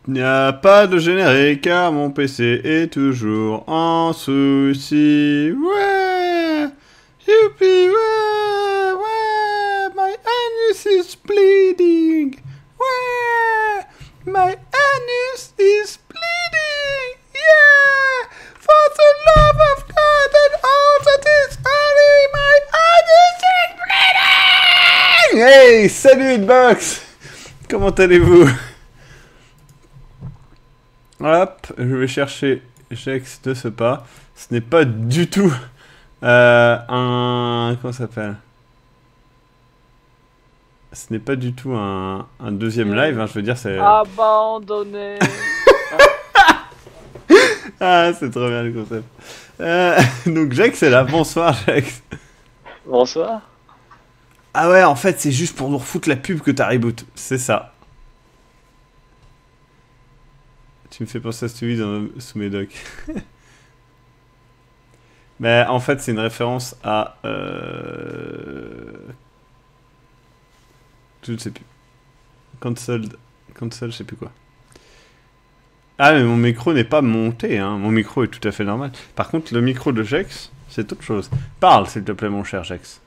Il n'y a pas de générique car mon PC est toujours en souci. Ouais! Youpi, ouais! Ouais! My anus is bleeding! Ouais! My anus is bleeding! Yeah! For the love of God and all that is holy, my anus is bleeding! Hey! Salut Hitbox! Comment allez-vous? Hop, je vais chercher Jex de ce pas. Ce n'est pas du tout un... Comment ça s'appelle? Ce n'est pas du tout un deuxième live, hein, je veux dire, c'est... Abandonné. Ah, c'est trop bien le concept. Donc Jex est là, bonsoir Jex. Bonsoir. Ah ouais, en fait, c'est juste pour nous refoutre la pub que t'as reboot, c'est ça. Tu me fais penser à celui sous mes docs. Mais en fait, c'est une référence à... Je ne sais plus. Console, je sais plus quoi. Ah, mais mon micro n'est pas monté, hein. Mon micro est tout à fait normal. Par contre, le micro de Jex, c'est autre chose. Parle, s'il te plaît, mon cher Jex.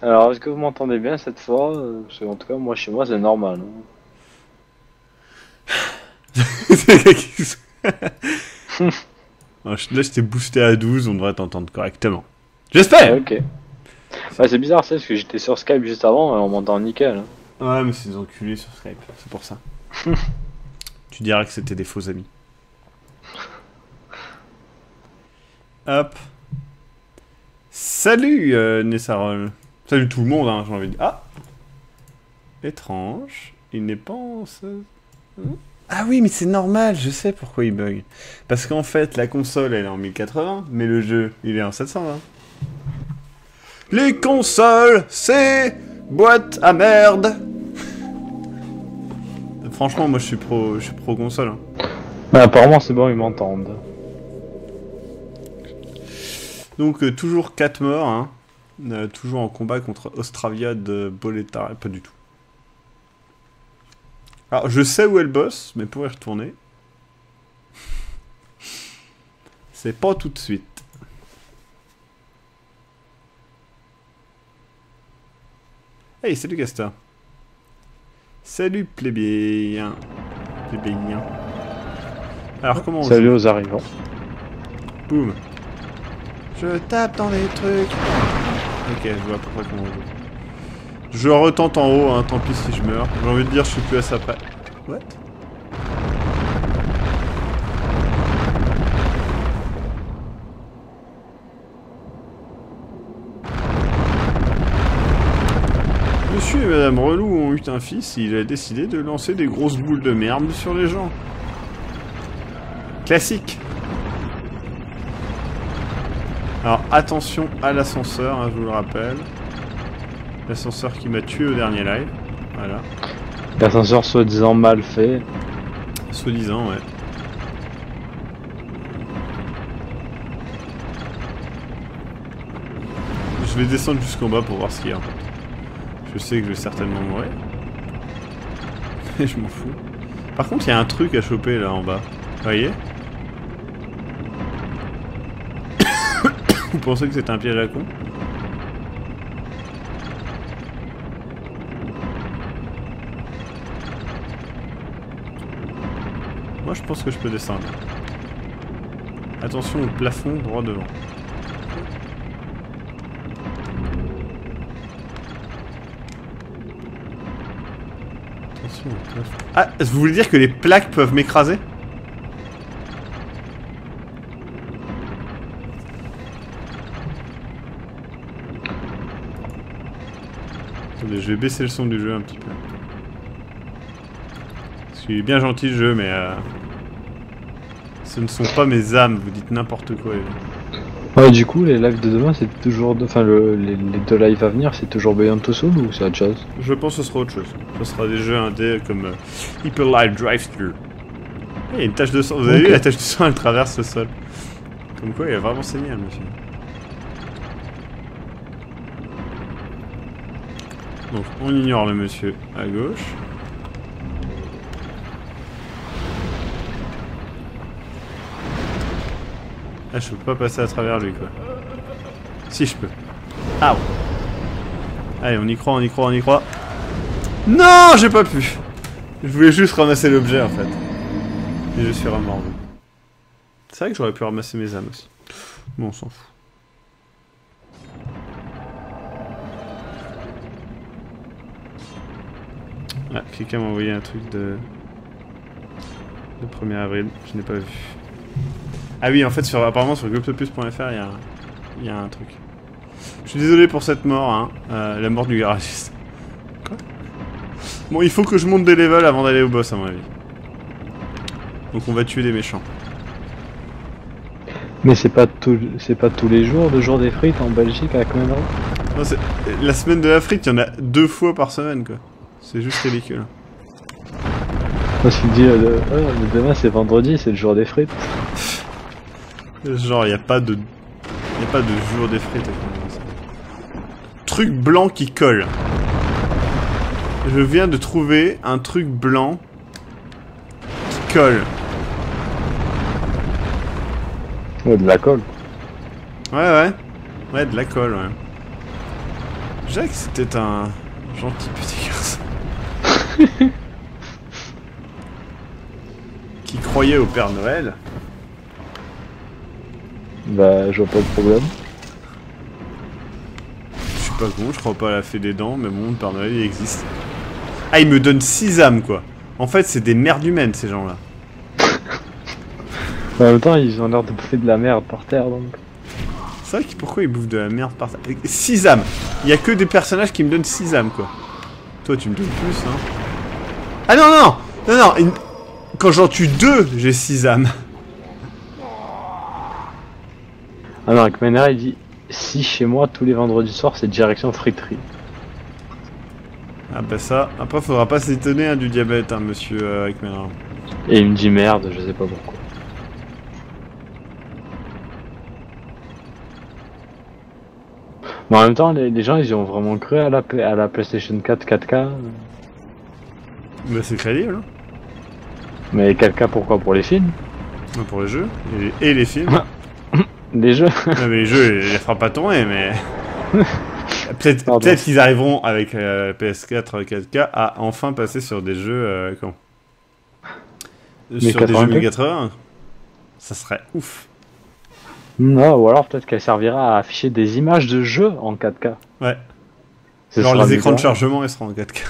Alors, est-ce que vous m'entendez bien cette fois? Parce que, en tout cas, moi, chez moi, c'est normal. Là, je t'ai boosté à 12, on devrait t'entendre correctement. J'espère. Ok. Ouais, c'est bizarre, ça, parce que j'étais sur Skype juste avant, et on m'entend nickel. Ouais, mais c'est des enculés sur Skype, c'est pour ça. Tu diras que c'était des faux amis. Hop. Salut, Nessarol. Salut tout le monde, hein, j'ai envie de dire. Ah. Étrange. Il n'est pas en... Ah oui, mais c'est normal, je sais pourquoi il bug. Parce qu'en fait, la console, elle est en 1080, mais le jeu, il est en 720. Les consoles, c'est... boîte à merde. Franchement, moi, je suis pro console. Hein. Mais apparemment, c'est bon, ils m'entendent. Donc, toujours 4 morts, hein. Toujours en combat contre Ostravia de Boleta. Pas du tout. Alors, je sais où est le boss, mais pour y retourner... c'est pas tout de suite. Hey, salut Gasta. Salut plébéien. Plébéien. Alors, comment on Salut joue? aux arrivants. Boum. Je tape dans les trucs. Ok, je vois à peu près comment on joue. Je retente en haut, hein, tant pis si je meurs. J'ai envie de dire, je suis plus à ça près. What? Monsieur et Madame Relou ont eu un fils et il a décidé de lancer des grosses boules de merde sur les gens. Classique. Alors attention à l'ascenseur, hein, je vous le rappelle. L'ascenseur qui m'a tué au dernier live. Voilà. L'ascenseur soi-disant mal fait. Soi-disant, ouais. Je vais descendre jusqu'en bas pour voir ce qu'il y a en fait. Je sais que je vais certainement mourir. Mais je m'en fous. Par contre, il y a un truc à choper là en bas. Vous voyez? Vous pensez que c'est un piège à con? Moi je pense que je peux descendre. Attention au plafond droit devant. Attention au plafond. Ah, vous voulez dire que les plaques peuvent m'écraser? Attendez, je vais baisser le son du jeu un petit peu. Parce qu'il est bien gentil le jeu, mais ce ne sont pas mes âmes, vous dites n'importe quoi. Ouais, du coup, les lives de demain, c'est toujours... Enfin, les deux lives à venir, c'est toujours Beyond Two Souls ou c'est autre chose? Je pense que ce sera autre chose. Ce sera des jeux indés comme Hyper Light Drive-Thru. Il y a une tache de sang, vous avez vu la tache de sang, elle traverse le sol. Comme quoi, il a vraiment saigné, le monsieur. Donc, on ignore le monsieur à gauche. Ah, je peux pas passer à travers lui, quoi. Si, je peux. Ah, allez, on y croit, on y croit, on y croit. Non, j'ai pas pu. Je voulais juste ramasser l'objet, en fait. Et je suis remordu. C'est vrai que j'aurais pu ramasser mes âmes aussi. Bon, on s'en fout. Ah, quelqu'un m'a envoyé un truc de 1er avril, je n'ai pas vu. Ah oui, en fait, apparemment sur globtopus.fr, il y a un truc. Je suis désolé pour cette mort, hein, la mort du garagiste. Quoi? Bon, il faut que je monte des levels avant d'aller au boss, à mon avis. Donc on va tuer des méchants. Mais c'est pas tous les jours, le jour des frites en Belgique à combien d'euros? Non, la semaine de la frite, il y en a 2 fois par semaine, quoi. C'est juste ridicule. Parce qu'il dit, demain c'est vendredi, c'est le jour des frites. Genre, il n'y a pas de jour des frites. Truc blanc qui colle. Je viens de trouver un truc blanc qui colle. Ouais, de la colle. Ouais, de la colle, ouais. Je dirais que c'était un gentil petit garçon. Qui croyait au Père Noël. Bah, je vois pas de problème. Je suis pas con, je crois pas à la fée des dents, mais bon, le Père Noël il existe. Ah, il me donne 6 âmes, quoi. En fait, c'est des merdes humaines, ces gens-là. En même temps, ils ont l'air de bouffer de la merde par terre, donc. C'est vrai que pourquoi ils bouffent de la merde par terre? 6 âmes. Il y a que des personnages qui me donnent 6 âmes, quoi. Toi, tu me donnes plus, hein. Ah non, non, non, non, non. Quand j'en tue 2, j'ai 6 âmes. Ah non, Akmenar il dit si chez moi tous les vendredis soirs c'est direction friterie. Ah bah ça, après faudra pas s'étonner hein, du diabète, hein, monsieur Akmenar. Et il me dit merde, je sais pas pourquoi. Mais en même temps, les gens ils y ont vraiment cru à la PlayStation 4 4K. Bah c'est crédible. Hein. Mais 4K pourquoi? Pour les films? Pour les jeux et les films. Les jeux. Non mais les jeux, il les fera pas tourner, mais... Peut-être qu'ils arriveront avec PS4 4K à enfin passer sur des jeux... sur des jeux 1080. Ça serait ouf. Non, ou alors peut-être qu'elle servira à afficher des images de jeux en 4K. Ouais. Genre les écrans de chargement, ils seront en 4K.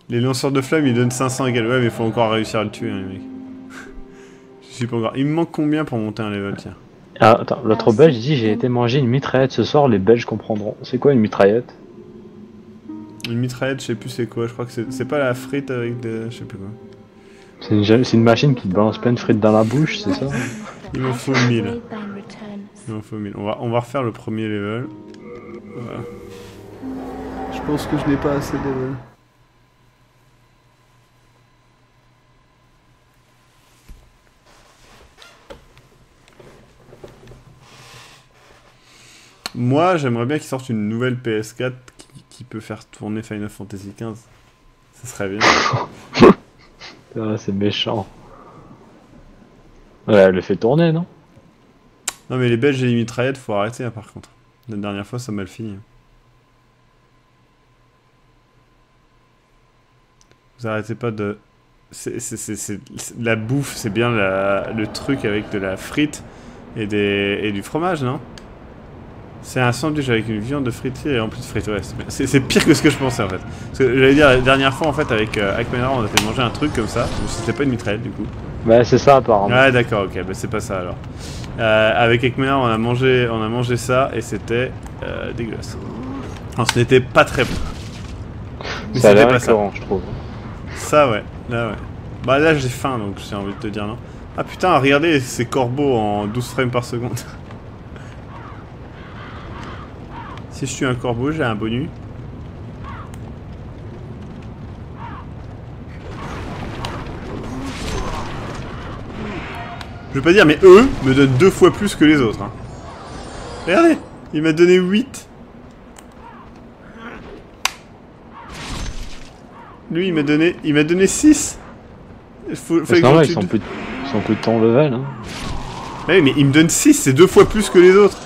Les lanceurs de flammes, ils donnent 500 égales. Ouais, mais il faut encore réussir à le tuer, hein, les mecs. Je suis pas encore... Il me manque combien pour monter un level, tiens? Ah, attends, l'autre belge dit j'ai été manger une mitraillette ce soir, les belges comprendront. C'est quoi une mitraillette? Une mitraillette, je sais plus c'est quoi, je crois que c'est pas la frite avec des... je sais plus quoi. C'est une machine qui te balance plein de frites dans la bouche, c'est ça? Il m'en faut 1000. Il m'en faut 1000. On va refaire le premier level. Voilà. Je pense que je n'ai pas assez de level. Moi, j'aimerais bien qu'ils sortent une nouvelle PS4 qui peut faire tourner Final Fantasy XV. Ça serait bien. Ah, c'est méchant. Ouais, elle le fait tourner, non? Non, mais les Belges et les mitraillettes, faut arrêter, hein, par contre. La dernière fois, ça m'a mal fini. Vous arrêtez pas de... La bouffe, c'est bien le truc avec de la frite et du fromage, non? C'est un sandwich avec une viande de frites et en plus de frites, ouais. C'est pire que ce que je pensais en fait. Parce que j'allais dire la dernière fois en fait avec Akmenar on a fait manger un truc comme ça. C'était pas une mitraillette du coup. Bah c'est ça apparemment. Ouais d'accord, ok, bah c'est pas ça alors. Avec Akmenar on a mangé ça et c'était dégueulasse. Alors ce n'était pas très bon. Mais c'était pas ça. Je trouve. Ça ouais, là ouais. Bah là j'ai faim donc j'ai envie de te dire non. Ah putain, regardez ces corbeaux en 12 frames par seconde. Si je tue un corbeau, j'ai un bonus. Je veux pas dire, mais eux me donnent 2 fois plus que les autres. Hein. Regardez, il m'a donné 8. Lui, il m'a donné 6. C'est normal, ils sont plus de ton level. Hein. Bah oui, mais il me donne 6, c'est 2 fois plus que les autres.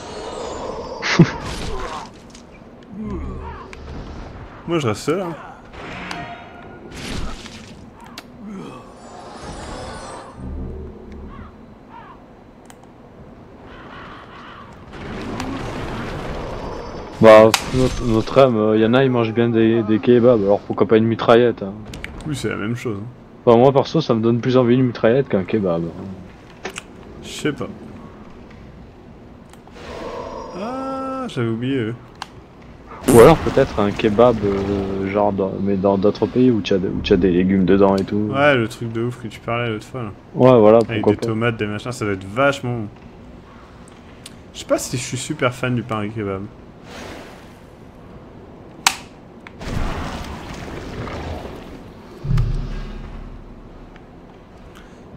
Moi, je reste seul. Hein. Bah, notre âme, y en a, ils mangent bien des kebabs, alors pourquoi pas une mitraillette hein. Oui, c'est la même chose. Hein. Bah, moi, perso, ça me donne plus envie une mitraillette qu'un kebab. Je sais pas. Ah, j'avais oublié eux. Ou alors peut-être un kebab, genre, mais dans d'autres pays où tu as des légumes dedans et tout. Ouais, le truc de ouf que tu parlais l'autre fois là. Ouais, voilà, avec pourquoi des pas. tomates, des machins, ça doit être vachement bon. Je sais pas si je suis super fan du pain kebab.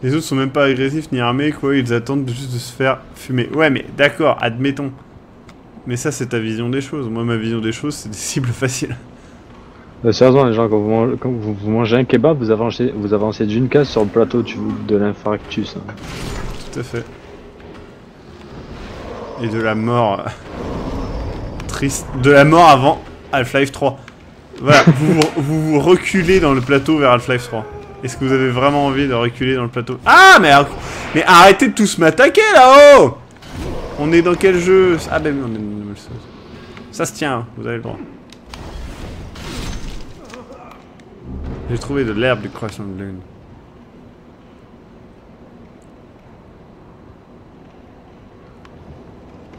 Les autres sont même pas agressifs ni armés, quoi, ils attendent juste de se faire fumer. Ouais, mais d'accord, admettons. Mais ça, c'est ta vision des choses. Moi, ma vision des choses, c'est des cibles faciles. Sérieusement, les gens, quand vous mangez un kebab, vous avancez d'une case sur le plateau de l'infarctus. Hein. Tout à fait. Et de la mort... triste. De la mort avant Half-Life 3. Voilà, vous reculez dans le plateau vers Half-Life 3. Est-ce que vous avez vraiment envie de reculer dans le plateau? Ah, mais arrêtez de tous m'attaquer là-haut! On est dans quel jeu? Ah ben oui, on est dans une nouvelle chose. Ça se tient, vous avez le droit. J'ai trouvé de l'herbe du croissant de lune.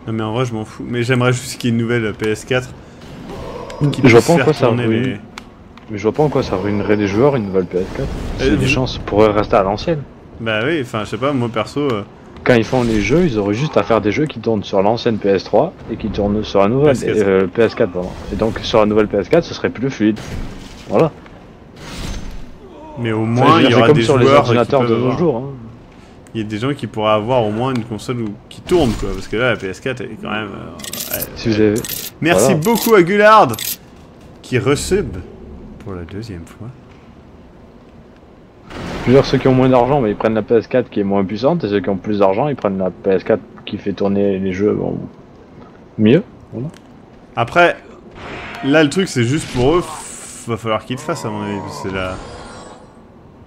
Non mais en vrai je m'en fous. Mais j'aimerais juste qu'il y ait une nouvelle PS4 qui Je vois puisse pas en faire quoi ça tourner ruine. les... Mais je vois pas en quoi ça ruinerait les joueurs une nouvelle PS4. C'est des chances pour rester à l'ancienne. Bah oui, enfin je sais pas, moi perso... Quand ils font les jeux, ils auraient juste à faire des jeux qui tournent sur l'ancienne PS3 et qui tournent sur la nouvelle PS4. Pardon. Et donc sur la nouvelle PS4, ce serait plus fluide. Voilà. Mais au moins il y aura comme des sur joueurs les ordinateurs de nos jours. Hein. Il y a des gens qui pourraient avoir au moins une console qui tourne quoi, parce que là la PS4 elle est quand même... Si vous avez... Merci beaucoup à Gullard qui resub pour la 2e fois. Plusieurs ceux qui ont moins d'argent, mais ils prennent la PS4 qui est moins puissante, et ceux qui ont plus d'argent, ils prennent la PS4 qui fait tourner les jeux mieux. Voilà. Après, là le truc c'est juste pour eux, va falloir qu'ils le fassent à mon avis, parce que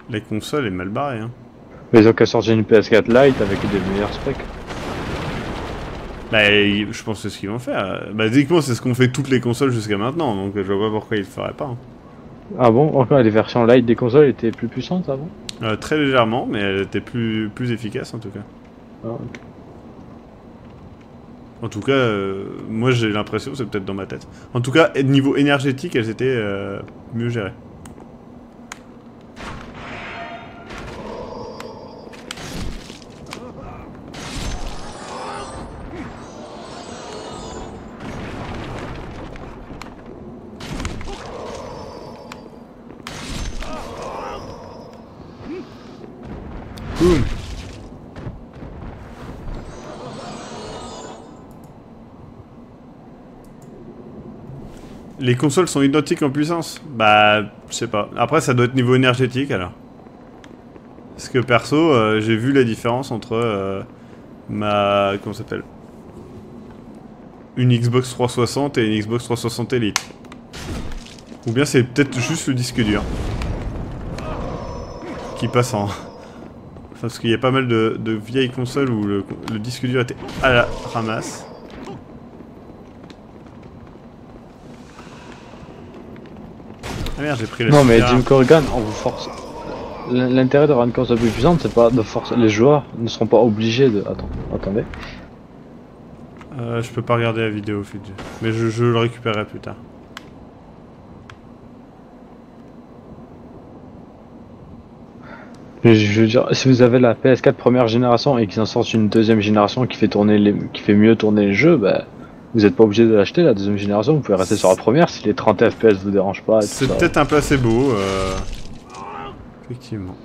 la console est mal barrée. Hein. Mais ils ont qu'à sortir une PS4 Lite avec des meilleurs specs. Bah, je pense que c'est ce qu'ils vont faire. Basiquement, c'est ce qu'ont fait toutes les consoles jusqu'à maintenant, donc je vois pas pourquoi ils le feraient pas. Hein. Ah bon? Encore les versions Lite des consoles étaient plus puissantes avant? Très légèrement, mais elle était plus efficace en tout cas. Ah, okay. En tout cas, moi j'ai l'impression, c'est peut-être dans ma tête. En tout cas, niveau énergétique, elles étaient mieux gérées. Boum. Les consoles sont identiques en puissance? Bah, je sais pas. Après, ça doit être niveau énergétique alors. Parce que perso, j'ai vu la différence entre ma... comment ça s'appelle? Une Xbox 360 et une Xbox 360 Elite. Ou bien c'est peut-être juste le disque dur. Qui passe en... Enfin, parce qu'il y a pas mal de vieilles consoles où le disque dur était à la ramasse. Ah merde, j'ai pris la... Non mais Jim Corrigan, on vous force. L'intérêt d'avoir une console plus puissante, c'est pas de forcer. Les joueurs ne seront pas obligés de... Attendez. Je peux pas regarder la vidéo, Fidji. Mais je le récupérerai plus tard. Je veux dire, si vous avez la PS4 première génération et qu'ils en sortent une deuxième génération qui fait mieux tourner les jeux, bah, vous n'êtes pas obligé de l'acheter la deuxième génération, vous pouvez rester sur la première si les 30 FPS vous dérangent pas. C'est peut-être un placebo, effectivement.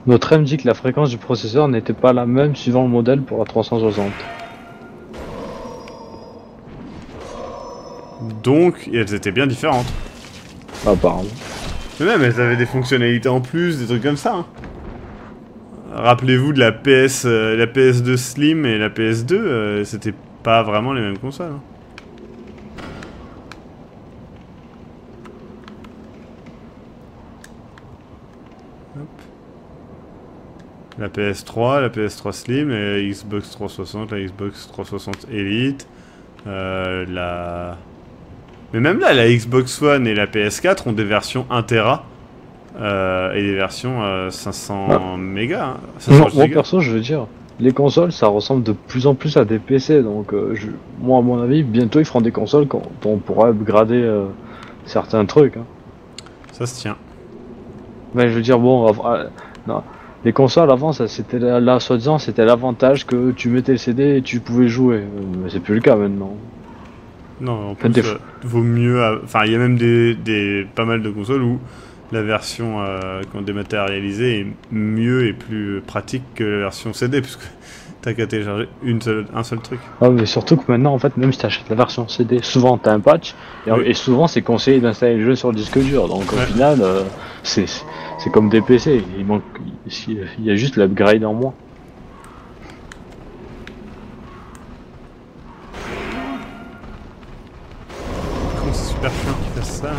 Notre M dit que la fréquence du processeur n'était pas la même suivant le modèle pour la 360. Donc, elles étaient bien différentes. Apparemment. Mais même, elles avaient des fonctionnalités en plus, des trucs comme ça. Hein. Rappelez-vous de la PS2 Slim et la PS2, c'était pas vraiment les mêmes consoles. Hein. La PS3 Slim, et la Xbox 360, la Xbox 360 Elite, Mais même là, la Xbox One et la PS4 ont des versions 1 Tera, et des versions 500 mégas, hein, 500 Non, moi gigas. perso, je veux dire, les consoles, ça ressemble de plus en plus à des PC, donc moi, à mon avis, bientôt ils feront des consoles dont on pourra upgrader certains trucs. Hein. Ça se tient. Mais je veux dire, bon, non. Les consoles avant, ça c'était là, soi-disant, c'était l'avantage que tu mettais le CD et tu pouvais jouer. Mais c'est plus le cas maintenant. Non, en Faites plus, des vaut mieux... Enfin, il y a même pas mal de consoles où la version qu'on dématérialisée est mieux et plus pratique que la version CD, puisque t'as qu'à télécharger un seul truc. Ah, mais surtout que maintenant, en fait, même si tu achètes la version CD, souvent t'as un patch, et souvent c'est conseillé d'installer le jeu sur le disque dur. Donc au final, c'est comme des PC, il y a juste l'upgrade en moins. Comment c'est super chiant qu'ils fassent ça.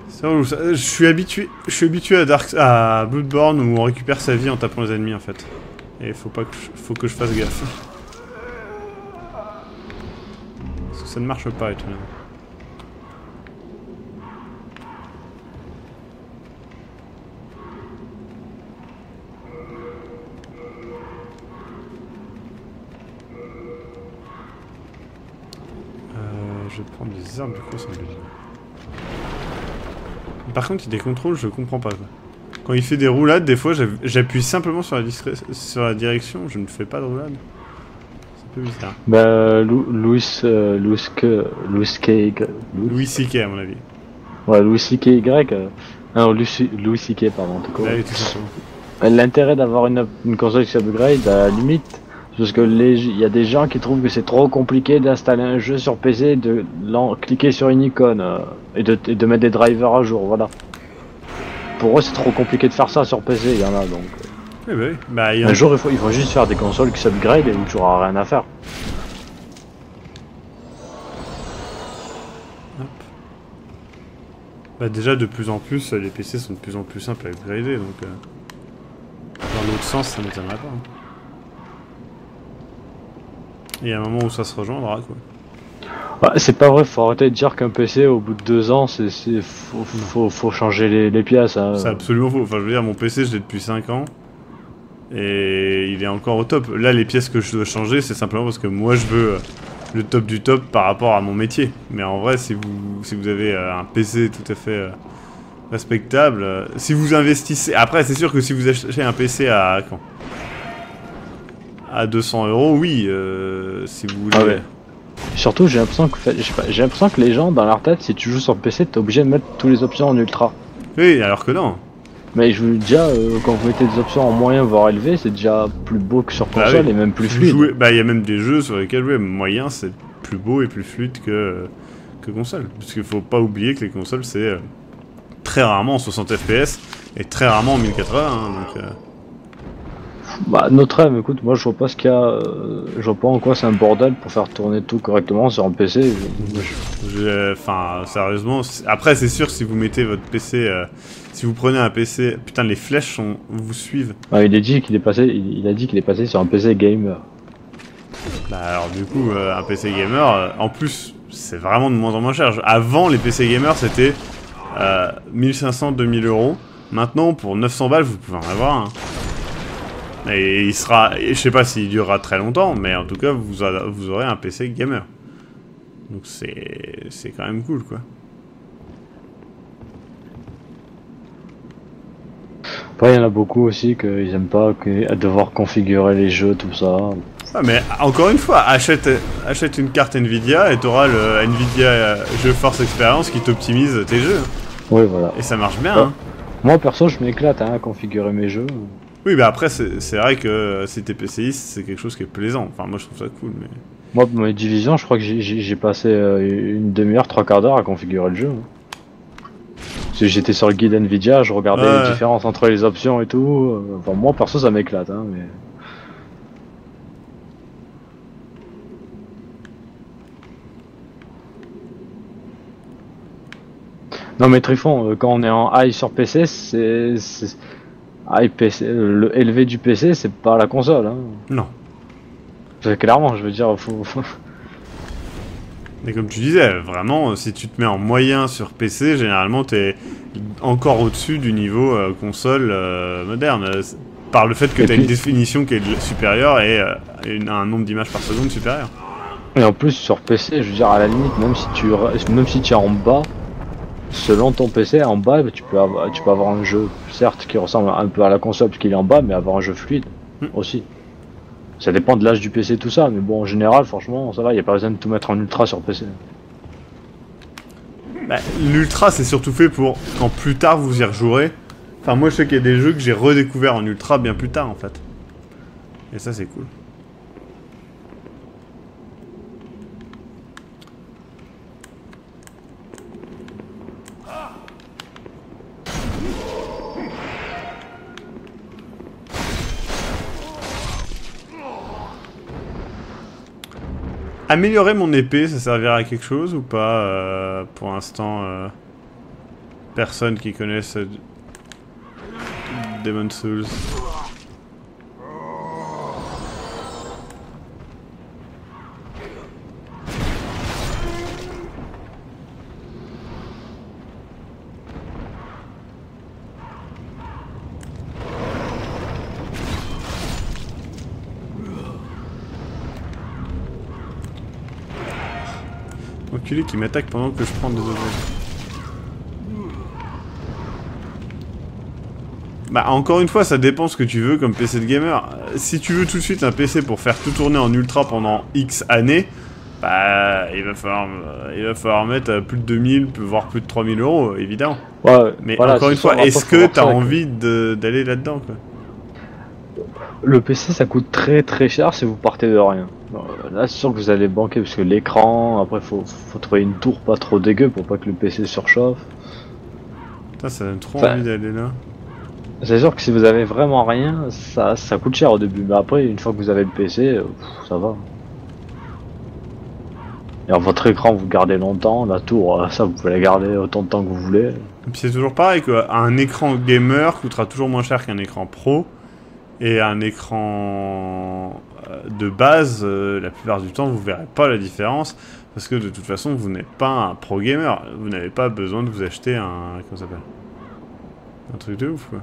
C'est relou, ça. Je suis habitué à Bloodborne où on récupère sa vie en tapant les ennemis en fait. Et faut que je fasse gaffe. Parce que ça ne marche pas étonnamment. Je vais prendre des armes du coup, ça me dit. Par contre, il y a des contrôles, je comprends pas. Quoi. Quand il fait des roulades, des fois, j'appuie simplement sur la direction, je ne fais pas de roulade. C'est un peu bizarre. Bah, Louis C.K. à mon avis. Ouais, Louis C.K. Non, Louis C.K. pardon, tout Bah oui, tout simplement. L'intérêt d'avoir une console qui s'upgrade, à la limite, parce que il y a des gens qui trouvent que c'est trop compliqué d'installer un jeu sur PC, de cliquer sur une icône et de mettre des drivers à jour, voilà. Pour eux, c'est trop compliqué de faire ça sur PC, il y en a donc. Oui, bah oui. Bah, Un jour, il faut juste faire des consoles qui s'upgrade et où tu auras rien à faire. Hop. Bah déjà, de plus en plus, les PC sont de plus en plus simples à upgrader, donc... dans l'autre sens, ça m'étonnerait pas. Hein. Il y a un moment où ça se rejoindra, quoi. Bah, c'est pas vrai, faut arrêter de dire qu'un PC, au bout de 2 ans, faut changer les pièces. Hein. C'est absolument faux. Enfin, je veux dire, mon PC, je l'ai depuis 5 ans. Et il est encore au top. Là, les pièces que je dois changer, c'est simplement parce que moi, je veux le top du top par rapport à mon métier. Mais en vrai, si vous avez un PC tout à fait respectable, si vous investissez... Après, c'est sûr que si vous achetez un PC à... Quand à 200 €, oui, si vous voulez... Ah ouais. Surtout, j'ai l'impression que les gens, dans leur tête, si tu joues sur PC, t'es obligé de mettre toutes les options en ultra. Oui, alors que non. Mais je vous dis déjà, quand vous mettez des options en moyen voire élevé, c'est déjà plus beau que sur console et même plus fluide. Bah, il y a même des jeux sur lesquels moyen, c'est plus beau et plus fluide que console. Parce qu'il faut pas oublier que les consoles, c'est très rarement en 60 FPS et très rarement en 1080. Hein, donc, Bah, notre M, écoute, moi je vois pas ce qu'il y a. Je vois pas en quoi c'est un bordel pour faire tourner tout correctement sur un PC. Enfin, sérieusement. Après, c'est sûr, si vous mettez votre PC. Si vous prenez un PC. Putain, les flèches vous suivent. Ah, il a dit qu'il est passé sur un PC gamer. Bah, alors, du coup, un PC gamer, en plus, c'est vraiment de moins en moins cher. Avant, les PC gamers, c'était 1500-2000 €. Maintenant, pour 900 balles, vous pouvez en avoir un. Et il sera... Je sais pas s'il durera très longtemps, mais en tout cas, vous aurez un PC gamer. Donc c'est quand même cool, quoi. Après, il y en a beaucoup aussi qu'ils aiment pas devoir configurer les jeux, tout ça. Ah, mais encore une fois, achète une carte Nvidia et t'auras le Nvidia GeForce Experience qui t'optimise tes jeux. Oui, voilà. Et ça marche bien. Ouais. Hein. Moi, perso, je m'éclate à configurer mes jeux. Oui, mais après, c'est vrai que si t'es PCiste, c'est quelque chose qui est plaisant. Enfin, moi, je trouve ça cool, mais... Moi, pour mes divisions, je crois que j'ai passé une demi-heure, trois quarts d'heure à configurer le jeu. Parce que j'étais sur le guide Nvidia, je regardais les différences entre les options et tout. Enfin, moi, perso, ça m'éclate. Hein, mais... Non, mais Trifon, quand on est en high sur PC, c'est... High PC, le élevé du PC, c'est pas la console. Hein. Non. Clairement, je veux dire, Mais comme tu disais, vraiment, si tu te mets en moyen sur PC, généralement, t'es encore au-dessus du niveau console moderne. Par le fait que t'as une définition qui est supérieure et un nombre d'images par seconde supérieur. Et en plus, sur PC, je veux dire, à la limite, même si tu es en bas, selon ton PC, en bas, tu peux avoir un jeu, certes, qui ressemble un peu à la console, parce qu'il est en bas, mais avoir un jeu fluide aussi. Ça dépend de l'âge du PC, tout ça, mais bon, en général, franchement, ça va, il n'y a pas besoin de tout mettre en ultra sur PC. Bah, l'ultra, c'est surtout fait pour quand plus tard vous y rejouerez. Enfin, moi, je sais qu'il y a des jeux que j'ai redécouverts en ultra bien plus tard, en fait. Et ça, c'est cool. Améliorer mon épée, ça servira à quelque chose ou pas pour l'instant, personne qui connaisse Demon's Souls. Enculé qui m'attaque pendant que je prends des objets. Bah encore une fois, ça dépend ce que tu veux comme PC de gamer. Si tu veux tout de suite un PC pour faire tout tourner en ultra pendant X années, bah il va falloir mettre plus de 2000, voire plus de 3000 euros, évidemment. Ouais, mais voilà, encore une fois, est-ce que t'as envie d'aller là-dedans, quoi? Le PC, ça coûte très très cher si vous partez de rien. Là, c'est sûr que vous allez banquer parce que l'écran, après faut trouver une tour pas trop dégueu pour pas que le PC surchauffe. Putain, ça donne trop envie d'aller là. C'est sûr que si vous avez vraiment rien, ça coûte cher au début, mais après, une fois que vous avez le PC, ça va. Et alors, votre écran, vous le gardez longtemps, la tour, ça vous pouvez la garder autant de temps que vous voulez. Et puis c'est toujours pareil, quoi. Un écran gamer coûtera toujours moins cher qu'un écran pro. Et un écran de base, la plupart du temps, vous verrez pas la différence. Parce que de toute façon, vous n'êtes pas un pro gamer. Vous n'avez pas besoin de vous acheter un... Comment ça s'appelle? Un truc de ouf, quoi.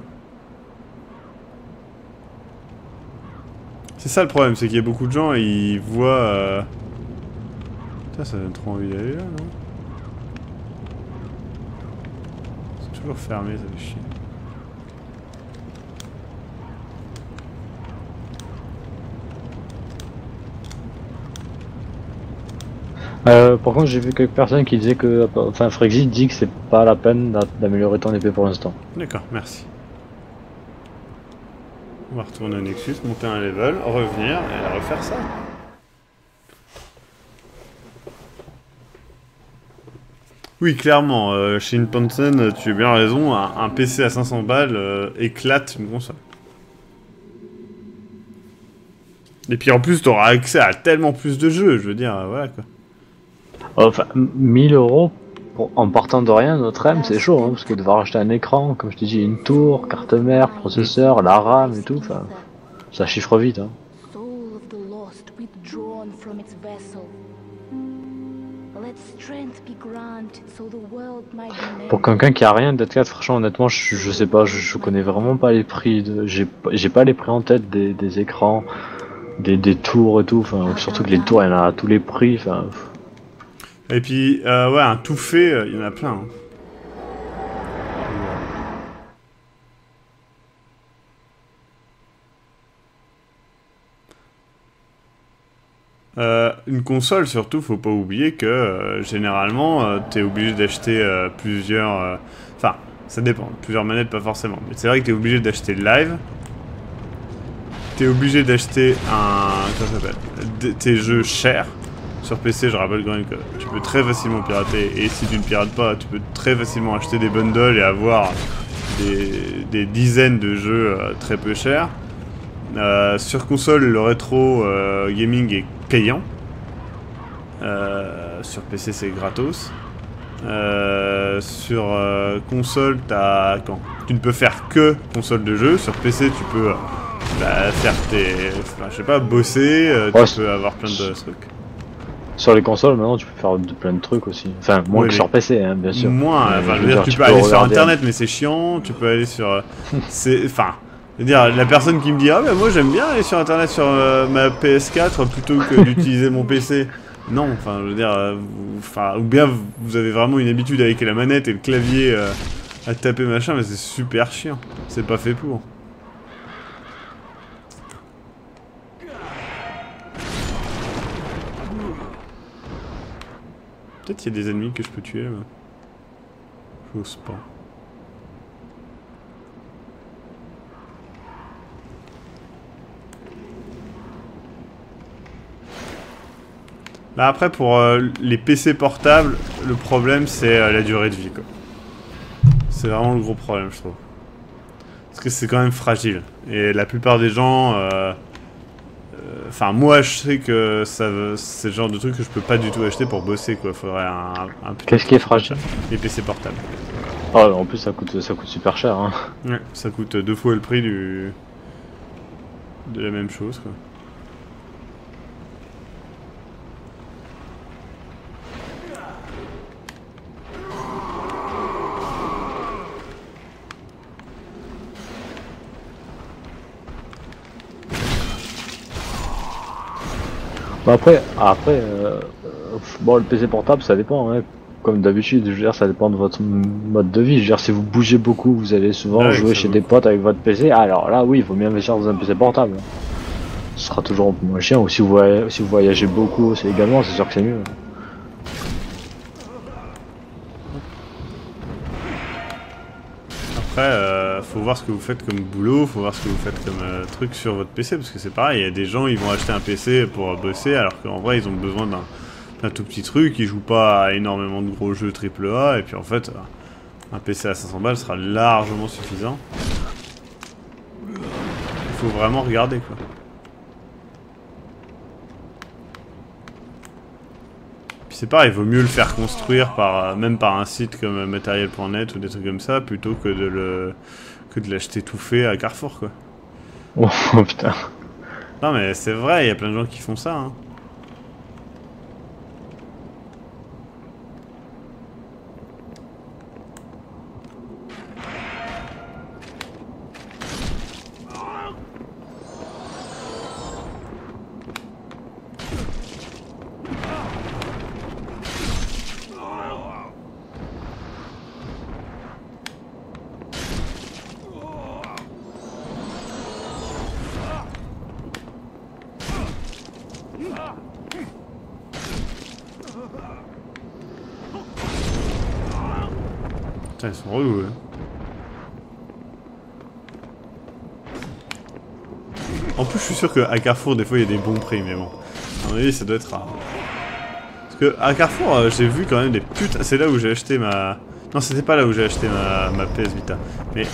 C'est ça le problème, c'est qu'il y a beaucoup de gens et ils voient... Putain, ça donne trop envie d'aller là, non? C'est toujours fermé, ça fait chier. Par contre, j'ai vu quelques personnes qui disaient que... Enfin, Frexit dit que c'est pas la peine d'améliorer ton épée pour l'instant. D'accord, merci. On va retourner à Nexus, monter un level, revenir et refaire ça. Oui, clairement, chez Pansen, tu as bien raison, un PC à 500 balles éclate une console. Et puis en plus, tu auras accès à tellement plus de jeux, je veux dire, voilà quoi. Enfin, 1000 euros en partant de rien, notre M, c'est chaud, hein, parce que devoir acheter un écran, comme je t'ai dit, une tour, carte mère, processeur, la RAM et tout, enfin, ça chiffre vite. Hein. Pour quelqu'un qui a rien d'Dead, franchement, honnêtement, je sais pas, je connais vraiment pas les prix, j'ai pas les prix en tête des écrans, des tours et tout, enfin, surtout que les tours, il y en a à tous les prix, enfin... Et puis, ouais, un tout fait, il y en a plein. Hein. Une console, surtout, faut pas oublier que généralement, t'es obligé d'acheter plusieurs. Enfin, ça dépend. Plusieurs manettes, pas forcément. Mais c'est vrai que t'es obligé d'acheter le live. T'es obligé d'acheter comment ça s'appelle, tes jeux chers. Sur PC, je rappelle quand même que tu peux très facilement pirater. Et si tu ne pirates pas, tu peux très facilement acheter des bundles et avoir des dizaines de jeux très peu chers. Sur console, le rétro gaming est payant. Sur PC, c'est gratos. Sur console, tu ne peux faire que console de jeu. Sur PC, tu peux faire je sais pas, bosser. Tu peux avoir plein de trucs. Sur les consoles, maintenant, tu peux faire plein de trucs aussi. Enfin, moins que sur PC, hein, bien sûr. Moins, je veux dire, tu peux aller sur internet, mais c'est chiant. Tu peux aller sur. Enfin. Je veux dire, la personne qui me dit « Ah ben moi j'aime bien aller sur internet sur ma PS4 plutôt que d'utiliser mon PC ». Non, enfin je veux dire, ou bien vous avez vraiment une habitude avec la manette et le clavier à taper machin, mais c'est super chiant. C'est pas fait pour. Peut-être qu'il y a des ennemis que je peux tuer, mais j'ose pas. Là après pour les PC portables, le problème c'est la durée de vie quoi. C'est vraiment le gros problème je trouve. Parce que c'est quand même fragile. Et la plupart des gens... Enfin moi je sais que c'est le genre de truc que je peux pas du tout acheter pour bosser quoi. Faudrait un Qu'est-ce qui est fragile? Les PC portables. Oh, en plus ça coûte super cher hein. Ouais, ça coûte 2 fois le prix de la même chose quoi. Après, bon, le PC portable, ça dépend, hein. Comme d'habitude, je veux dire, ça dépend de votre mode de vie. Je veux dire, si vous bougez beaucoup, vous allez souvent jouer chez des potes avec votre PC. Alors là, oui, il vaut mieux investir dans un PC portable. Ce sera toujours moins chiant. Ou si vous voyagez beaucoup, c'est également, c'est sûr que c'est mieux. Après, faut voir ce que vous faites comme boulot, faut voir ce que vous faites comme truc sur votre PC, parce que c'est pareil, il y a des gens, ils vont acheter un PC pour bosser, alors qu'en vrai, ils ont besoin d'un tout petit truc, ils jouent pas à énormément de gros jeux AAA, et puis en fait, un PC à 500 balles sera largement suffisant. Il faut vraiment regarder, quoi. C'est pareil, il vaut mieux le faire construire même par un site comme matériel.net ou des trucs comme ça, plutôt que de l'acheter tout fait à Carrefour, quoi. Oh putain. Non mais c'est vrai, il y a plein de gens qui font ça, hein. Putain, ils sont relous, hein. En plus, je suis sûr qu'à Carrefour, des fois, il y a des bons prix, mais bon. À mon avis, ça doit être rare. Parce que à Carrefour, j'ai vu quand même des putains... C'est là où j'ai acheté ma... Non, c'était pas là où j'ai acheté ma PS Vita. Mais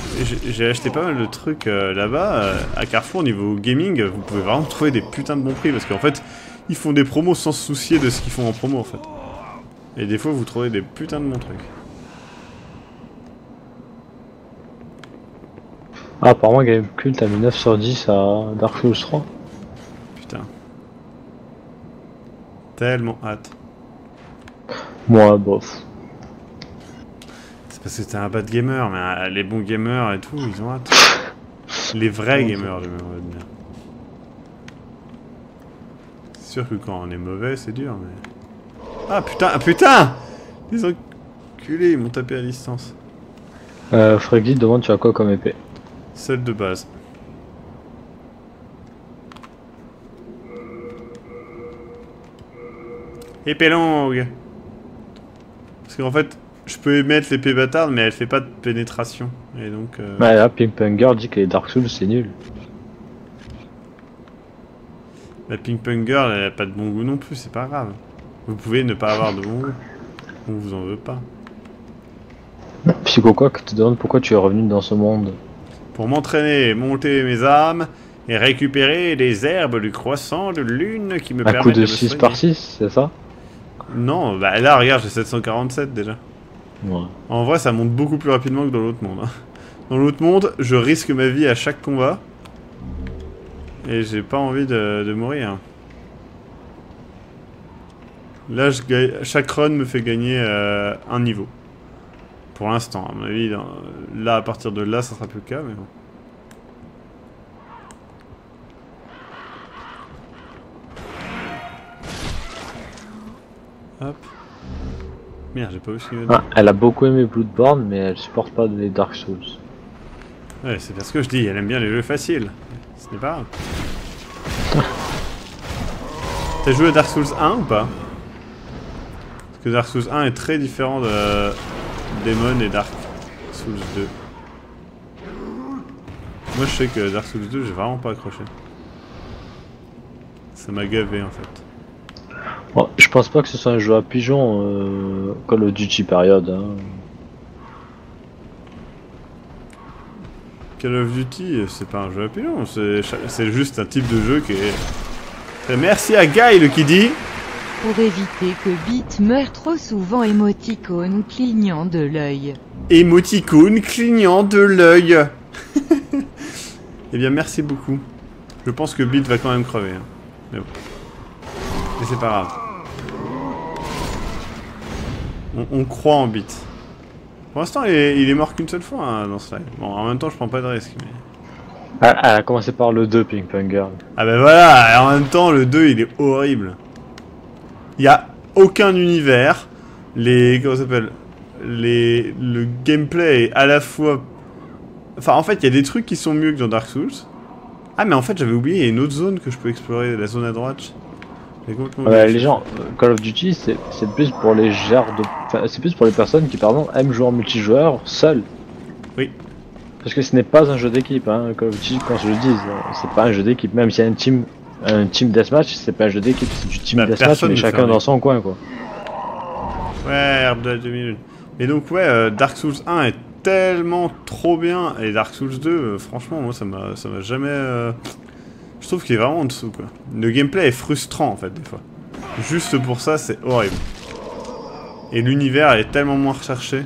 j'ai acheté pas mal de trucs là-bas. À Carrefour, niveau gaming, vous pouvez vraiment trouver des putains de bons prix. Parce qu'en fait, ils font des promos sans se soucier de ce qu'ils font en promo, en fait. Et des fois, vous trouvez des putains de bons trucs. Ah, apparemment, Gamecult a mis 9 sur 10 à Dark Souls 3. Putain. Tellement hâte. Moi, bof. C'est parce que t'es un bad gamer, mais les bons gamers et tout, ils ont hâte. Les vrais gamers, je me dire. C'est sûr que quand on est mauvais, c'est dur, mais... Ah putain, ah putain! Les enculés, ils m'ont tapé à distance. Freggy demande tu as quoi comme épée? Celle de base. Épée longue. Parce qu'en fait, je peux émettre l'épée bâtarde, mais elle fait pas de pénétration. Et donc... Ouais, là, Pinkpunger dit que les Dark Souls, c'est nul. La Pink Punk Girl, elle a pas de bon goût non plus, c'est pas grave. Vous pouvez ne pas avoir de bon goût. On vous en veut pas. Psycho Quack te demande pourquoi tu es revenu dans ce monde. Pour m'entraîner, monter mes armes et récupérer les herbes du croissant de lune qui me Un coup permettent de me 6 soigner. par 6, c'est ça? Non, bah là regarde, j'ai 747 déjà. Ouais. En vrai, ça monte beaucoup plus rapidement que dans l'autre monde. Hein. Dans l'autre monde, je risque ma vie à chaque combat. Et j'ai pas envie de mourir. Là, chaque run me fait gagner un niveau. Pour l'instant, à mon avis, là, à partir de là, ça sera plus le cas, mais bon. Hop. Merde, j'ai pas vu ce qu'il y avait. Elle a beaucoup aimé Bloodborne, mais elle supporte pas les Dark Souls. Ouais, c'est parce que je dis, elle aime bien les jeux faciles. Ce n'est pas grave. T'as joué à Dark Souls 1 ou pas? Parce que Dark Souls 1 est très différent de Demon et Dark Souls 2. Moi je sais que Dark Souls 2 j'ai vraiment pas accroché. Ça m'a gavé en fait. Bon, je pense pas que ce soit un jeu à pigeon Call of Duty période. Hein. Call of Duty c'est pas un jeu à pigeon, c'est juste un type de jeu qui est... Et merci à Guile qui dit... Pour éviter que Bit meure trop souvent, émoticône clignant de l'œil. Émoticône clignant de l'œil. Eh bien merci beaucoup. Je pense que Bit va quand même crever. Hein. Mais bon. Mais c'est pas grave. On croit en Bit. Pour l'instant il est mort qu'une seule fois hein, dans ce live. Bon en même temps je prends pas de risque mais... Elle a commencé par le 2, Pinkpunger. Ah bah voilà, et en même temps le 2 il est horrible. Il y a aucun univers. Comment ça s'appelle? Le gameplay est à la fois... Enfin en fait il y a des trucs qui sont mieux que dans Dark Souls. Ah mais en fait j'avais oublié, il y a une autre zone que je peux explorer, la zone à droite. Les gens, Call of Duty c'est plus pour les genres de... Enfin, c'est plus pour les personnes qui pardon aiment jouer en multijoueur seul. Oui. Parce que ce n'est pas un jeu d'équipe, hein. Call of Duty, quand je le dis, c'est pas un jeu d'équipe. Même s'il y a un team deathmatch, c'est pas un jeu d'équipe, c'est du team deathmatch, mais chacun dans son coin, quoi. Ouais, herbe de la 2000. Et donc, ouais, Dark Souls 1 est tellement trop bien, et Dark Souls 2, franchement, moi, ça m'a jamais... Je trouve qu'il est vraiment en dessous, quoi. Le gameplay est frustrant, en fait, des fois. Juste pour ça, c'est horrible. Et l'univers est tellement moins recherché.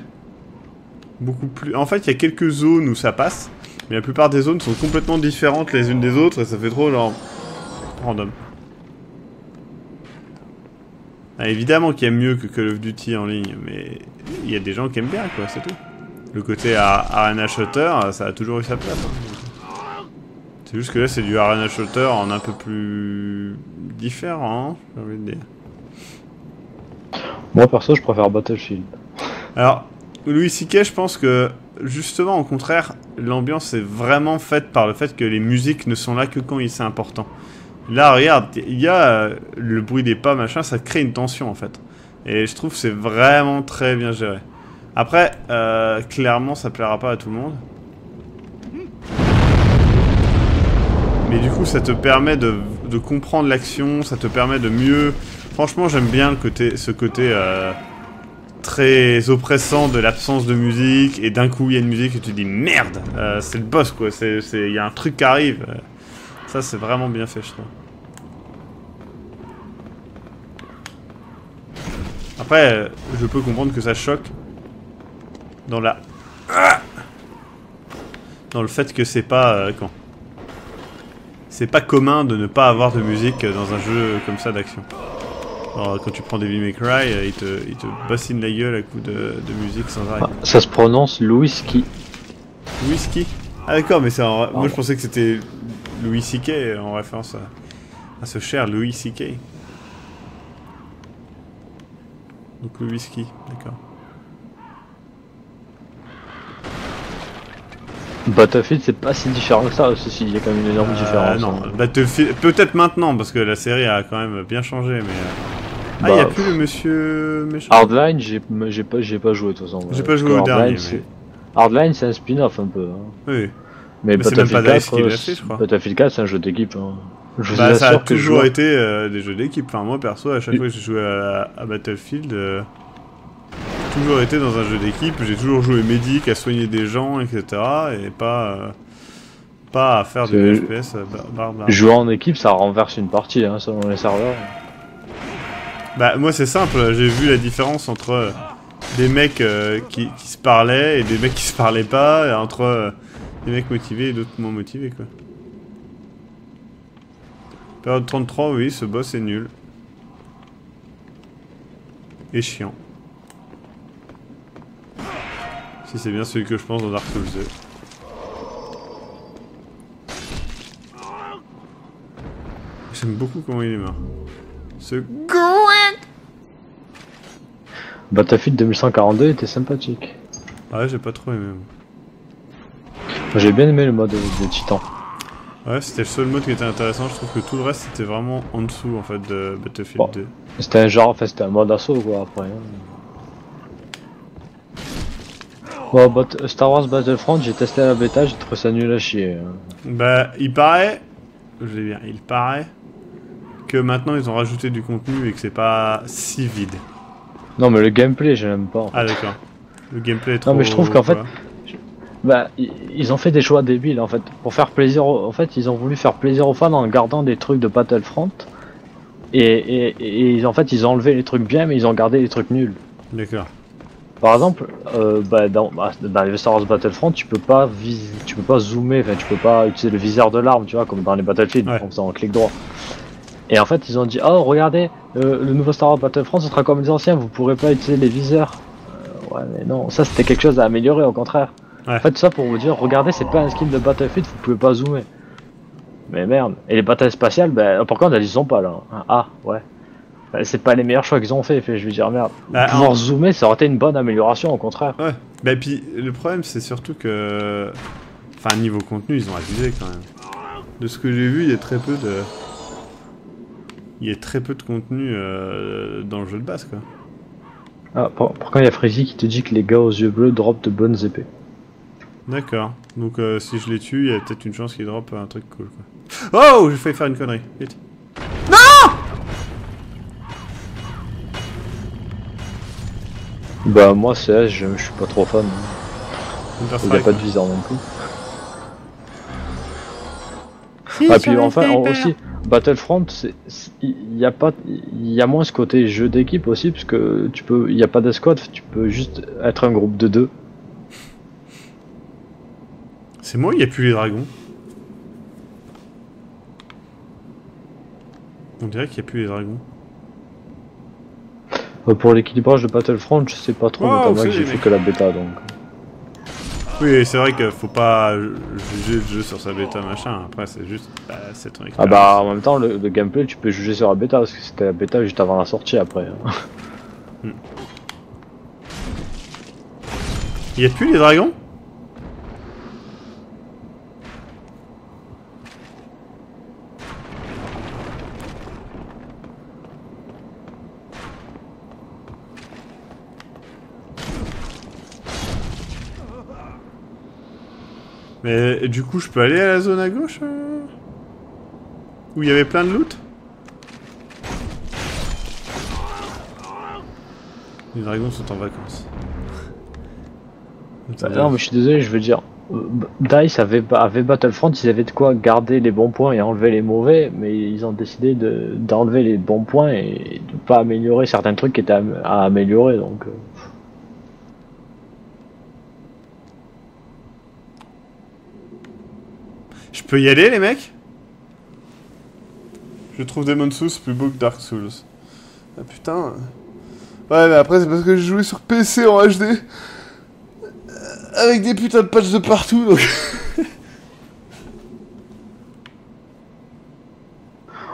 Beaucoup plus... En fait, il y a quelques zones où ça passe, mais la plupart des zones sont complètement différentes les unes des autres, et ça fait trop, genre... random. Ah, évidemment qu'il y a mieux que Call of Duty en ligne, mais il y a des gens qui aiment bien, quoi, c'est tout. Le côté Arena Shooter, ça a toujours eu sa place. Hein. C'est juste que là, c'est du Arena Shooter en un peu plus... différent, j'ai envie de dire. Moi, perso, je préfère Battlefield. Alors... Louis C.K. je pense que, justement, au contraire, l'ambiance est vraiment faite par le fait que les musiques ne sont là que quand c'est important. Là, regarde, il y a le bruit des pas, machin, ça crée une tension, en fait. Et je trouve que c'est vraiment très bien géré. Après, clairement, ça plaira pas à tout le monde. Mais du coup, ça te permet de comprendre l'action, ça te permet de mieux... Franchement, j'aime bien ce côté... très oppressant de l'absence de musique et d'un coup il y a une musique et tu te dis merde c'est le boss quoi, il y a un truc qui arrive ça c'est vraiment bien fait je trouve. Après je peux comprendre que ça choque dans dans le fait que c'est pas c'est pas commun de ne pas avoir de musique dans un jeu comme ça d'action. Alors, quand tu prends Devil May Cry, il te bassine la gueule à coups de musique sans arrêt. Ah, ça se prononce Louis-Ski. Louis-Ski? Ah d'accord, mais c'est moi je pensais que c'était Louis C.K. en référence à ce cher Louis C.K. Donc Louis-Ski, d'accord. Battlefield c'est pas si différent que ça, aussi il y a quand même une énorme différence. Non, Battlefield, peut-être maintenant parce que la série a quand même bien changé, mais Ah, y a Bah, plus le monsieur méchant. Hardline, j'ai pas joué de toute façon. J'ai pas Parce joué que au dernier, Hardline, c'est un spin-off un peu. Hein. Oui. Mais Mais c'est même pas Battlefield DICE qui 4, l'a fait, je crois. Battlefield 4, c'est un jeu d'équipe. Hein. Je vous Bah, ça a assure que je toujours joue. été des jeux d'équipe. Enfin, moi perso, à chaque fois que j'ai joué à Battlefield, toujours été dans un jeu d'équipe. J'ai toujours joué médic, à soigner des gens, etc. Et pas à faire des FPS barbares. Jouer en équipe, ça renverse une partie, hein, selon les serveurs. Bah, moi c'est simple, j'ai vu la différence entre des mecs qui se parlaient et des mecs qui se parlaient pas, et entre des mecs motivés et d'autres moins motivés, quoi. Période 33, oui, ce boss est nul. Et chiant. Si c'est bien celui que je pense dans Dark Souls 2. J'aime beaucoup comment il est mort. Ce Battlefield 2142 était sympathique. Ah ouais, j'ai pas trop aimé. J'ai bien aimé le mode des titans. Ouais, c'était le seul mode qui était intéressant. Je trouve que tout le reste c'était vraiment en dessous en fait de Battlefield Bon. 2. C'était un genre, enfin c'était un mode assaut quoi après. Hein. Bon, Star Wars Battlefront, j'ai testé la bêta, j'ai trouvé ça nul à chier. Hein. Bah, il paraît, je vais dire, il paraît que maintenant ils ont rajouté du contenu et que c'est pas si vide. Non mais le gameplay, je l'aime pas. En fait. Ah d'accord. Le gameplay est trop. Non mais je trouve qu'en fait, quoi. bah, ils ont fait des choix débiles en fait. Pour faire plaisir, en fait, ils ont voulu faire plaisir aux fans en gardant des trucs de Battlefront. Et en fait, ils ont enlevé les trucs bien, mais ils ont gardé les trucs nuls. D'accord. Par exemple, dans les Star Wars Battlefront, tu peux pas zoomer, enfin tu peux pas utiliser le viseur de l'arme, tu vois, comme dans les Battlefield, Ouais. en faisant un clic droit. Et en fait, ils ont dit, oh regardez, le nouveau Star Wars Battlefront, ce sera comme les anciens, vous pourrez pas utiliser les viseurs. Ouais, mais non, ça c'était quelque chose à améliorer, au contraire. Ouais. En fait, tout ça pour vous dire, regardez, c'est pas un skin de Battlefield, vous pouvez pas zoomer. Mais merde. Et les batailles spatiales, par contre, elles y sont pas là. Ah, ouais. C'est pas les meilleurs choix qu'ils ont fait, je veux dire, merde. Bah, Pouvoir zoomer, ça aurait été une bonne amélioration, au contraire. Ouais. Bah puis le problème c'est surtout que, enfin niveau contenu ils ont abusé quand même. De ce que j'ai vu, il y a très peu de contenu dans le jeu de base quoi. Ah, pourquoi il y a Freezy qui te dit que les gars aux yeux bleus dropent de bonnes épées? D'accord. Donc si je les tue, il y a peut-être une chance qu'ils drop un truc cool quoi. Oh, j'ai failli faire une connerie. Vite. Bah moi CS, je suis pas trop fan. Il y a pas de viseur non plus. Ah puis enfin aussi Battlefront, il y a moins ce côté jeu d'équipe aussi parce que il y a pas d'escouade, tu peux juste être un groupe de 2. C'est moi, il n'y a plus les dragons. On dirait qu'il n'y a plus les dragons. Pour l'équilibrage de Battlefront, je sais pas trop, Wow, notamment que j'ai fait que la bêta donc. Oui, c'est vrai qu'il faut pas juger le jeu sur sa bêta machin. Après, c'est juste, c'est ton expérience. Ah bah en même temps, le gameplay, tu peux juger sur la bêta parce que c'était la bêta juste avant la sortie après. Il n'y a plus les dragons? Mais du coup, je peux aller à la zone à gauche où il y avait plein de loot? Les dragons sont en vacances. Non mais je suis désolé, je veux dire, DICE avait Battlefront, ils avaient de quoi garder les bons points et enlever les mauvais, mais ils ont décidé d'enlever les bons points et de pas améliorer certains trucs qui étaient à améliorer donc. Je peux y aller les mecs? Je trouve Demon's Souls plus beau que Dark Souls. Ah putain. Ouais mais après c'est parce que j'ai joué sur PC en HD. Avec des putains de patchs de partout donc...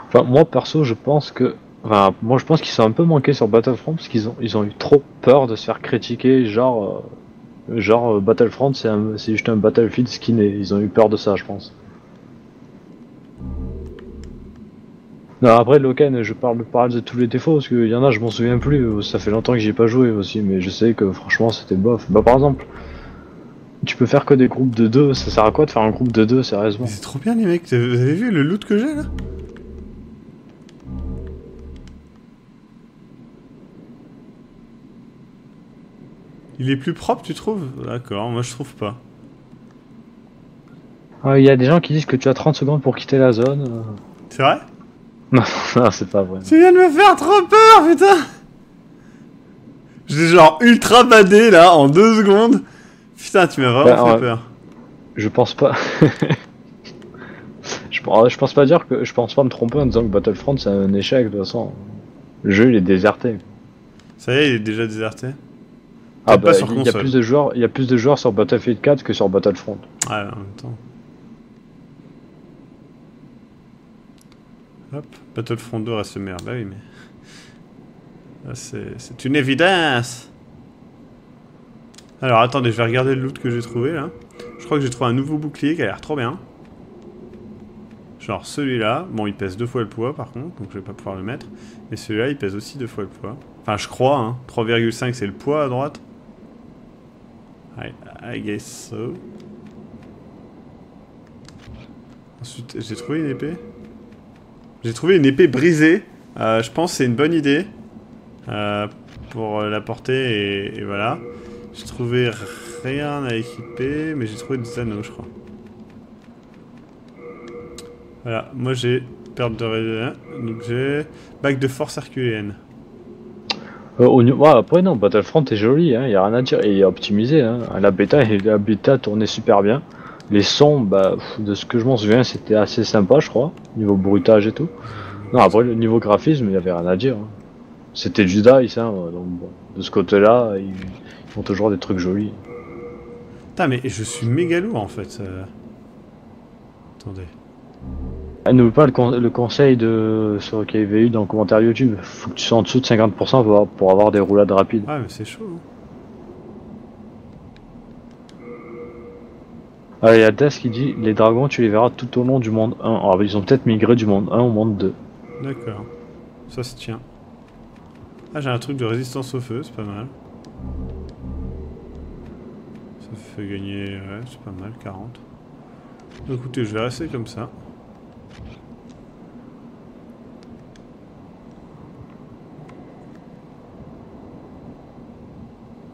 Enfin moi perso je pense que... Enfin moi je pense qu'ils sont un peu manqués sur Battlefront parce qu'ils ont eu trop peur de se faire critiquer genre Battlefront c'est juste un Battlefield skiné, ils ont eu peur de ça je pense. Non, après, Loken, je parle de tous les défauts, parce qu'il y en a, je m'en souviens plus. Ça fait longtemps que j'y ai pas joué aussi, mais je sais que franchement, c'était bof. Bah, par exemple, tu peux faire que des groupes de 2. Ça sert à quoi de faire un groupe de 2, sérieusement? Mais c'est trop bien les mecs, vous avez vu le loot que j'ai là? Il est plus propre tu trouves? D'accord, moi je trouve pas. Il y a des gens qui disent que tu as 30 secondes pour quitter la zone. C'est vrai? Non, non, c'est pas vrai. Tu viens de me faire trop peur putain! J'ai genre ultra badé là en 2 secondes. Putain tu m'as vraiment fait peur. Je pense pas. je pense pas dire que. Je pense pas me tromper en disant que Battlefront c'est un échec de toute façon. Le jeu il est déserté. Ça y est, il est déjà déserté? Ah bah, pas sur il y a plus de joueurs sur Battlefield 4 que sur Battlefront. Ouais, en même temps. Hop, Battlefront 2 reste meilleur. Bah oui, mais... là, c'est une évidence. Alors, attendez, je vais regarder le loot que j'ai trouvé, là. Je crois que j'ai trouvé un nouveau bouclier qui a l'air trop bien. Genre celui-là. Bon, il pèse 2 fois le poids, par contre, donc je vais pas pouvoir le mettre. Mais celui-là, il pèse aussi 2 fois le poids. Enfin, je crois, hein. 3,5, c'est le poids à droite. I guess so. Ensuite, j'ai trouvé une épée. J'ai trouvé une épée brisée. Je pense que c'est une bonne idée. Pour la porter et voilà. J'ai trouvé rien à équiper, mais j'ai trouvé des anneaux, je crois. Voilà, moi j'ai perte de ré... donc j'ai bague de force herculéenne. Après non, Battlefront est joli, hein, y a rien à dire, et optimisé, hein. La bêta tournait super bien. Les sons, bah, de ce que je m'en souviens, c'était assez sympa, je crois, niveau bruitage et tout. Non, après le niveau graphisme, il y avait rien à dire, hein. C'était du DICE, hein, donc bon, de ce côté-là, ils font toujours des trucs jolis. Putain, mais je suis méga lourd en fait. Attendez. N'oublie pas le conseil de ce qu'il y avait eu dans le commentaire YouTube. Faut que tu sois en dessous de 50% pour avoir des roulades rapides. Ouais, mais c'est chaud. Il y a Death qui dit les dragons, tu les verras tout au long du monde 1. Alors, ils ont peut-être migré du monde 1 au monde 2. D'accord. Ça se tient. Ah, j'ai un truc de résistance au feu, c'est pas mal. Ça fait gagner... ouais, c'est pas mal, 40. Écoutez, je vais rester comme ça.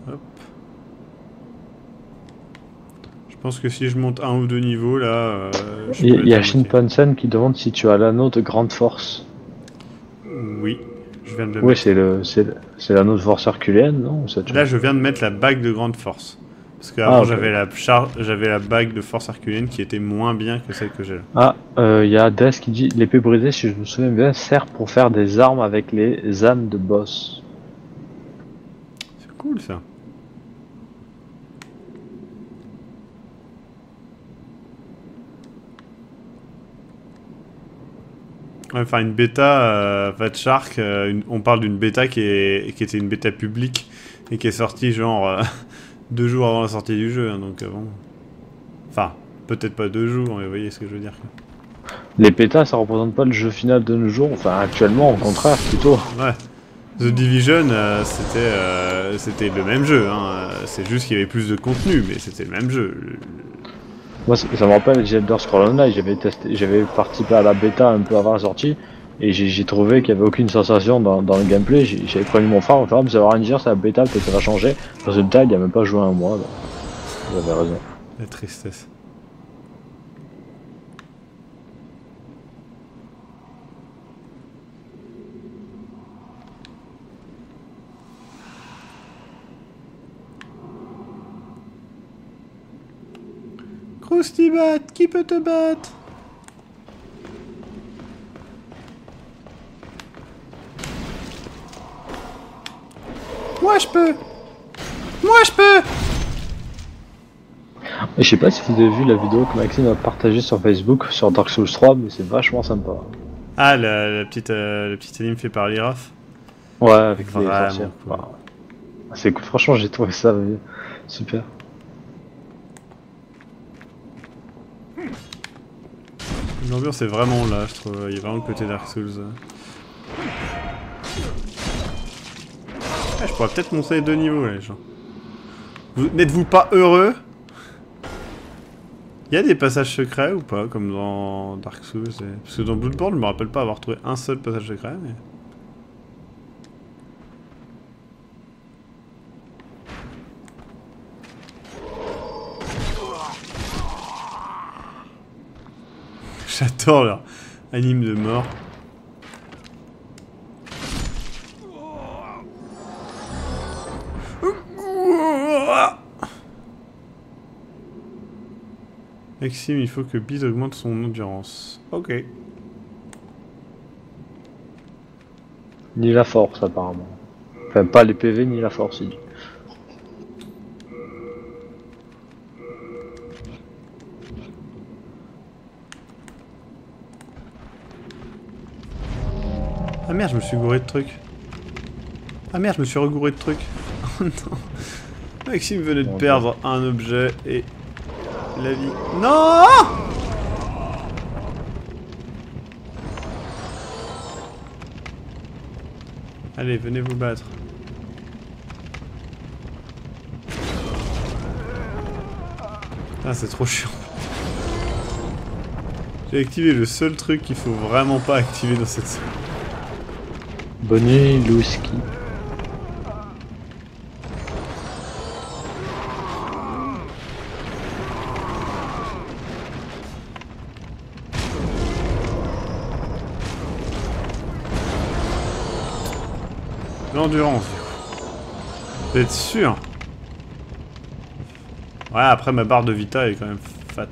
Hop. Je pense que si je monte 1 ou 2 niveaux, là... Il y a Shinpansen qui demande si tu as l'anneau de grande force. Oui, je viens de le oui, mettre. c'est l'anneau de force herculéenne, non? Là, je viens de mettre la bague de grande force. Parce qu'avant, j'avais la bague de force herculéenne qui était moins bien que celle que j'ai là. Il y a Death qui dit l'épée brisée, si je me souviens bien, sert pour faire des armes avec les ânes de boss. C'est cool ça. Enfin, une bêta, Fat Shark, on parle d'une bêta qui était une bêta publique et qui est sortie genre 2 jours avant la sortie du jeu, hein, donc bon. Enfin, peut-être pas 2 jours, mais vous voyez ce que je veux dire. Quoi. Les bêtas, ça représente pas le jeu final de nos jours, enfin actuellement, au contraire, plutôt. Ouais. The Division, c'était le même jeu, hein. C'est juste qu'il y avait plus de contenu, mais c'était le même jeu. Moi, ça me rappelle The Elder Scrolls Online, j'avais participé à la bêta un peu avant la sortie, et j'ai trouvé qu'il n'y avait aucune sensation dans le gameplay. J'avais prévenu mon frère, vous allez rien dire, c'est la bêta, peut-être ça va changer. Résultat, il a même pas joué un mois, donc vous avez raison. La tristesse. Croustibat, qui peut te battre? Moi je peux! Moi je peux! Et je sais pas si vous avez vu la vidéo que Maxime a partagée sur Facebook sur Dark Souls 3, mais c'est vachement sympa. Ah, le petit anime fait par l'Iraf. Ouais, avec les vraiment sorcières. cool. C'est cool, franchement j'ai trouvé ça super. L'ambiance est vraiment là, je trouve. Il y a vraiment le côté Dark Souls. Ah, je pourrais peut-être monter les 2 niveaux, là, les gens. N'êtes-vous pas heureux? Il y a des passages secrets ou pas, comme dans Dark Souls Parce que dans Bloodborne, je me rappelle pas avoir trouvé un seul passage secret, mais... J'adore leur anime de mort. Maxime, il faut que Biz augmente son endurance. Ok. Ni la force, apparemment. Enfin, pas les PV, ni la force, il dit. Ah merde, je me suis gouré de trucs. Ah merde, je me suis regouré de trucs. Oh non. Maxime venait de perdre un objet et... la vie... Non! Allez, venez vous battre. Ah, c'est trop chiant. J'ai activé le seul truc qu'il faut vraiment pas activer dans cette zone. Bonnet Louski. L'endurance. Vous êtes sûr? Ouais, après ma barre de vita est quand même fat.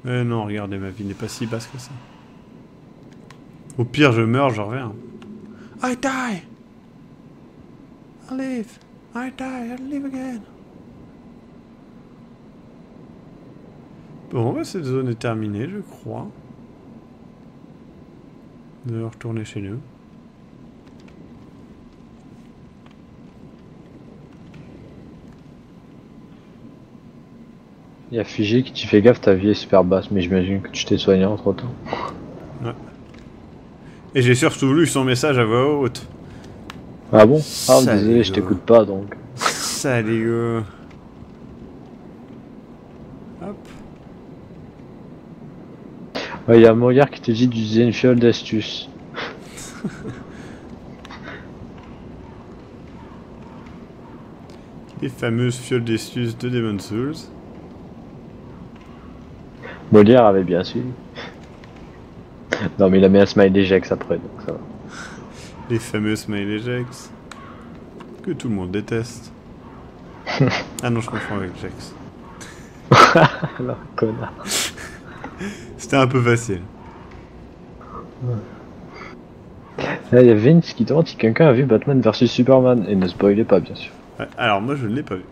Mais non, regardez, ma vie n'est pas si basse que ça. Au pire, je meurs, je reviens. I die! I live! I die, I live again! Bon, bah, cette zone est terminée, je crois. On va retourner chez nous. Il y a Figé qui te fait gaffe, ta vie est super basse, mais j'imagine que tu t'es soigné entre temps. Ouais. Et j'ai surtout lu son message à voix haute. Ah bon? Ah, Salut, désolé, je t'écoute pas donc. Salut. Hop. Ouais, il y a Moyard qui te dit d'utiliser une fiole d'astuce. Les fameuses fioles d'astuce de Demon's Souls. Molière avait bien suivi. Non mais il a mis un smiley Jex après, donc ça va. Les fameux Smiley Jex. Que tout le monde déteste. Ah non, je confonds avec Jex. Alors, connard. C'était un peu facile. Là, il y a Vince qui demande si quelqu'un a vu Batman vs Superman, et ne spoilez pas bien sûr. Ouais, alors moi je ne l'ai pas vu.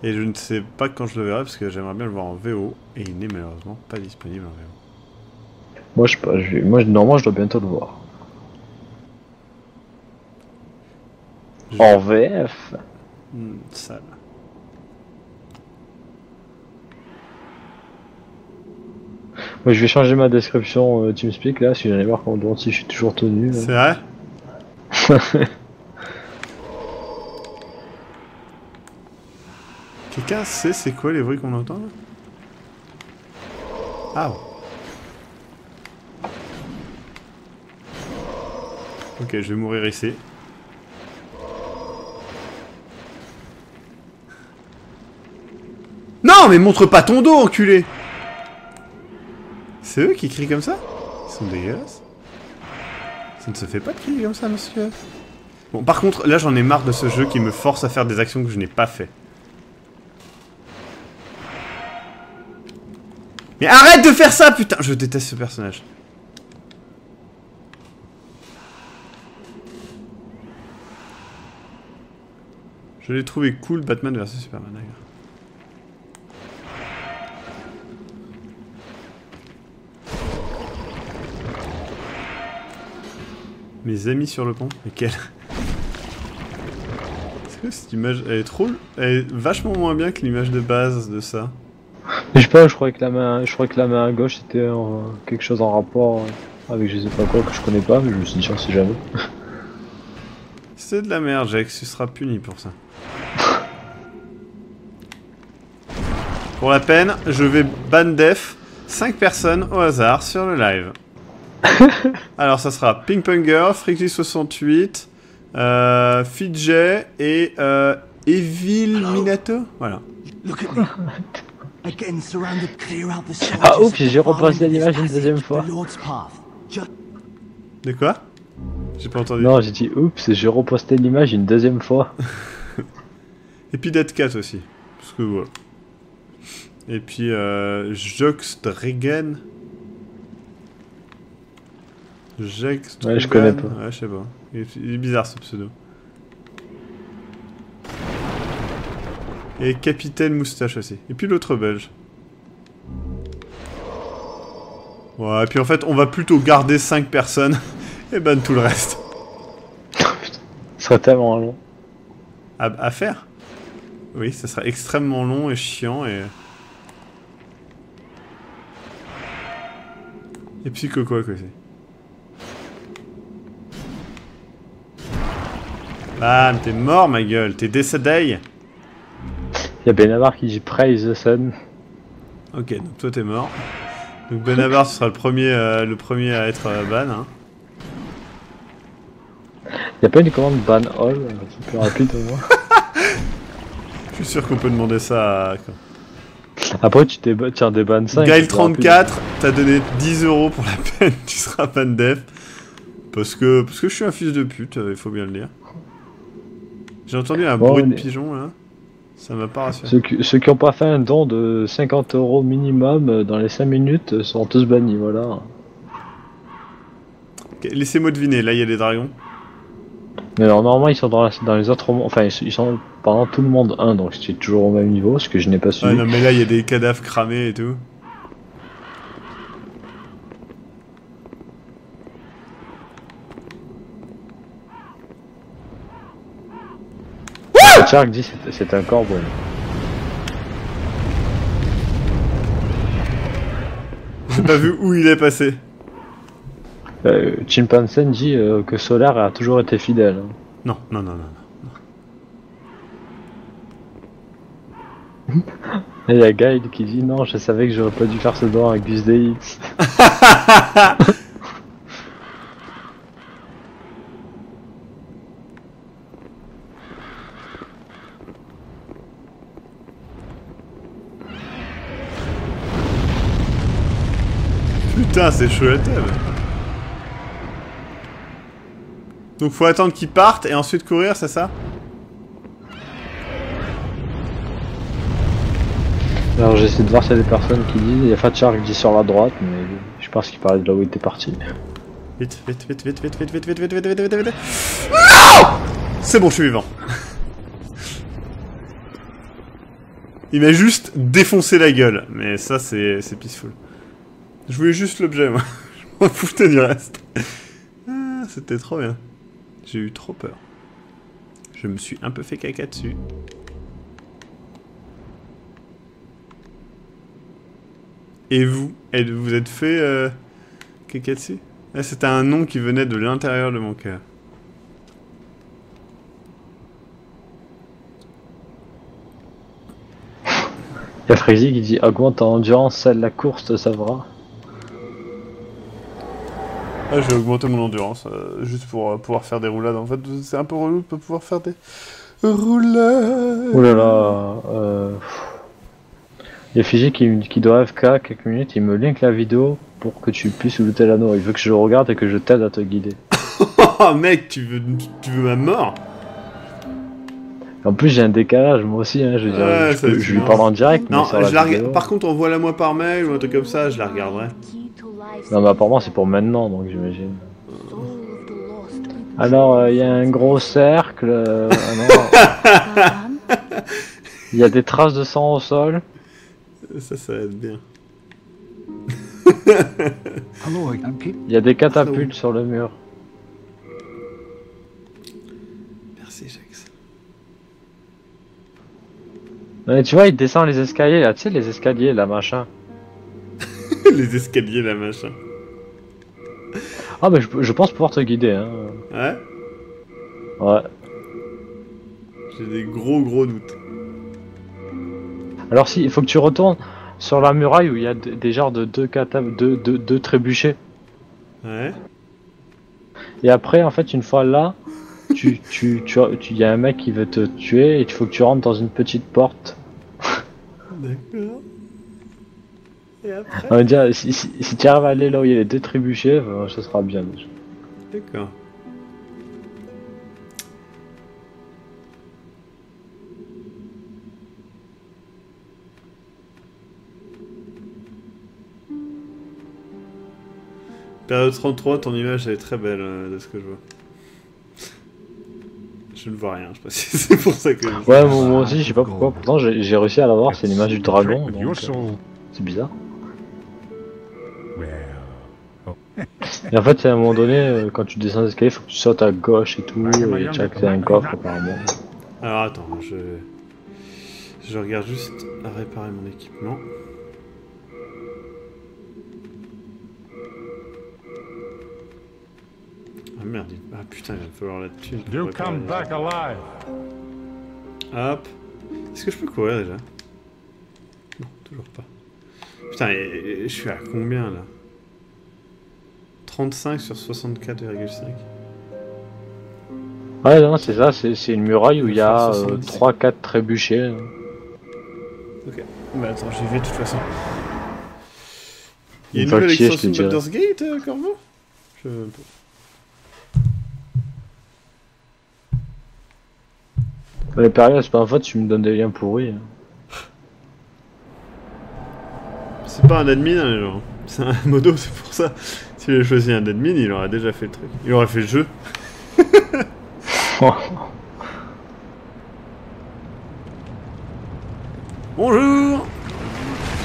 Et je ne sais pas quand je le verrai parce que j'aimerais bien le voir en VO. Et il n'est malheureusement pas disponible en VO. Moi, je sais pas, normalement je dois bientôt le voir. En VF. Sale. Moi je vais changer ma description TeamSpeak là, si j'en ai marre qu'on me demande si je suis toujours tenu. C'est vrai? Quelqu'un sait c'est quoi les bruits qu'on entend là? Ah ouais. Ok, je vais mourir ici. Non, mais montre pas ton dos, enculé! C'est eux qui crient comme ça? Ils sont dégueulasses. Ça ne se fait pas de crier comme ça, monsieur. Bon, par contre, là, j'en ai marre de ce jeu qui me force à faire des actions que je n'ai pas fait. Mais arrête de faire ça, putain! Je déteste ce personnage. Je l'ai trouvé cool, Batman vs Superman, d'ailleurs. Mes amis sur le pont? Lesquels? Cette image, elle est trop... Elle est vachement moins bien que l'image de base de ça. Je sais pas, je croyais que la main à gauche c'était quelque chose en rapport avec je sais pas quoi que je connais pas, mais je me suis dit on sait jamais. C'est de la merde, Jax, tu seras puni pour ça. Pour la peine, je vais ban def 5 personnes au hasard sur le live. Alors ça sera Ping Pong Girl, Frixie68, Fidget et Evil Minato. Voilà. Ah oups, j'ai repassé l'image une deuxième fois. De quoi? J'ai pas entendu. Non, j'ai dit oups, j'ai reposté l'image une deuxième fois. Et puis Dead Cat aussi. Parce que voilà. Et puis Joxdragon. Ouais, je connais pas. Ouais, je sais pas. Il est bizarre ce pseudo. Et Capitaine Moustache aussi. Et puis l'autre belge. Ouais, et puis en fait, on va plutôt garder 5 personnes et ban tout le reste. Ce serait tellement long. À faire? Oui, ça sera extrêmement long et chiant et... Et psychoquac aussi. Bam, t'es mort ma gueule, t'es décédé. Y'a Benabar qui dit Praise the Sun. Ok, donc toi t'es mort. Donc Benabar ce sera le premier à être ban. Hein. Y'a pas une commande ban all, c'est plus rapide au moins. Je suis sûr qu'on peut demander ça à... Après tu tiens des ban 5. Gail34, t'as donné 10 € pour la peine, tu seras ban def. Parce que je suis un fils de pute, il faut bien le dire. J'ai entendu un bruit de pigeon là. Ça m'a pas rassuré. Ceux qui ont pas fait un don de 50 € minimum dans les 5 minutes sont tous bannis, voilà. Okay, laissez-moi deviner, là il y a des dragons. Mais alors normalement ils sont dans les autres mondes, enfin ils sont pendant tout le monde 1, donc c'est toujours au même niveau, ce que je n'ai pas suivi. Ouais non mais là il y a des cadavres cramés et tout. Shark dit c'est un corbeau. J'ai pas vu où il est passé. Chimpanzee dit que Solar a toujours été fidèle. Non. Et il y a Guide qui dit non, je savais que j'aurais pas dû faire ce don avec Gus DX. Putain, c'est chouette. Donc faut attendre qu'ils partent et ensuite courir, c'est ça? Alors j'essaie de voir s'il y a des personnes qui disent, il y a Fat Shark qui dit sur la droite, mais je pense qu'il parlait de là où il était parti. Vite. C'est bon, je suis vivant. Il m'a juste défoncé la gueule, mais ça c'est peaceful. Je voulais juste l'objet, moi. Je m'en foutais du reste. Ah, c'était trop bien. J'ai eu trop peur. Je me suis un peu fait caca dessus. Et vous vous êtes fait caca dessus? Là, c'était un nom qui venait de l'intérieur de mon cœur. Il y a Freezy qui dit augmente en endurance, celle la course te sauvera. Ah, je vais augmenter mon endurance, juste pour pouvoir faire des roulades. En fait, c'est un peu relou de pas pouvoir faire des roulades. Oh là là, il y a Fiji qui doit FK quelques minutes, il me link la vidéo pour que tu puisses looter l'anneau. Il veut que je regarde et que je t'aide à te guider. Oh mec, tu veux ma mort? En plus j'ai un décalage moi aussi, hein, je veux dire, Ouais, je lui parle en direct. Non, mais je la regarde. Par contre, envoie-la moi par mail ou un truc comme ça, je la regarderai. Non mais apparemment c'est pour maintenant donc j'imagine. Alors il y a un gros cercle. Il y a des traces de sang au sol. Ça va être bien. Il y a des catapultes sur le mur. Merci, Jax. Ouais, tu vois, il descend les escaliers là, tu sais, les escaliers là, machin. Les escaliers, la machin. Ah, mais je pense pouvoir te guider, hein. Ouais, Ouais. j'ai des gros doutes. Alors, si, il faut que tu retournes sur la muraille où il y a des genres de deux trébuchets. Ouais. Et après, en fait, une fois là, y a un mec qui veut te tuer et il faut que tu rentres dans une petite porte. D'accord. Et après? On va dire, si tu arrives à aller là où il y a les deux trébuchets, ça sera bien déjà. D'accord. Période 33, ton image elle est très belle de ce que je vois. Je ne vois rien, je sais pas si c'est pour ça que... Ouais, moi aussi, je sais pas pourquoi, pourtant j'ai réussi à l'avoir, c'est l'image du dragon, donc c'est bizarre. Et en fait, à un moment donné, quand tu descends les escaliers, faut que tu sautes à gauche et tout, et tu as accès à un coffre apparemment. Alors attends, je regarde juste à réparer mon équipement. Ah merde, ah putain, il va me falloir la thune. You come back alive. Hop. Est-ce que je peux courir déjà? Non, toujours pas. Putain, je suis à combien là? 35 sur 64,5. Ouais, non, c'est ça, c'est une muraille où il y a 70. 3-4 trébuchets. Ok, bah attends, j'y vais de toute façon. Il y a une va nouvelle le chier, je te extension de dirai. Baldur's Gate, Corvo? Je... Les périodes, c'est pas en fait, tu me donnes des liens pourris. C'est pas un admin, hein, genre. C'est un modo, c'est pour ça. S'il avait choisi un admin, il aurait déjà fait le truc. Il aurait fait le jeu. Bonjour.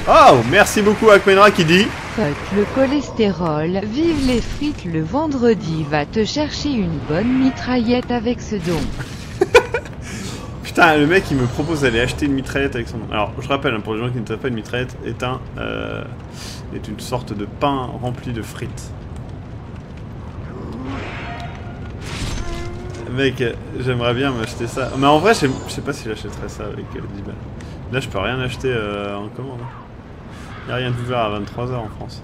Oh, merci beaucoup Akmenra qui dit... Fuck le cholestérol, vive les frites le vendredi, va te chercher une bonne mitraillette avec ce don. Putain, le mec il me propose d'aller acheter une mitraillette avec son nom. Alors, je rappelle, hein, pour les gens qui ne savent pas, une mitraillette est une sorte de pain rempli de frites. Mec, j'aimerais bien m'acheter ça. Mais en vrai, je sais pas si j'achèterais ça avec 10 balles. Là, je peux rien acheter en commande. Y'a rien d'ouvert à 23h en France.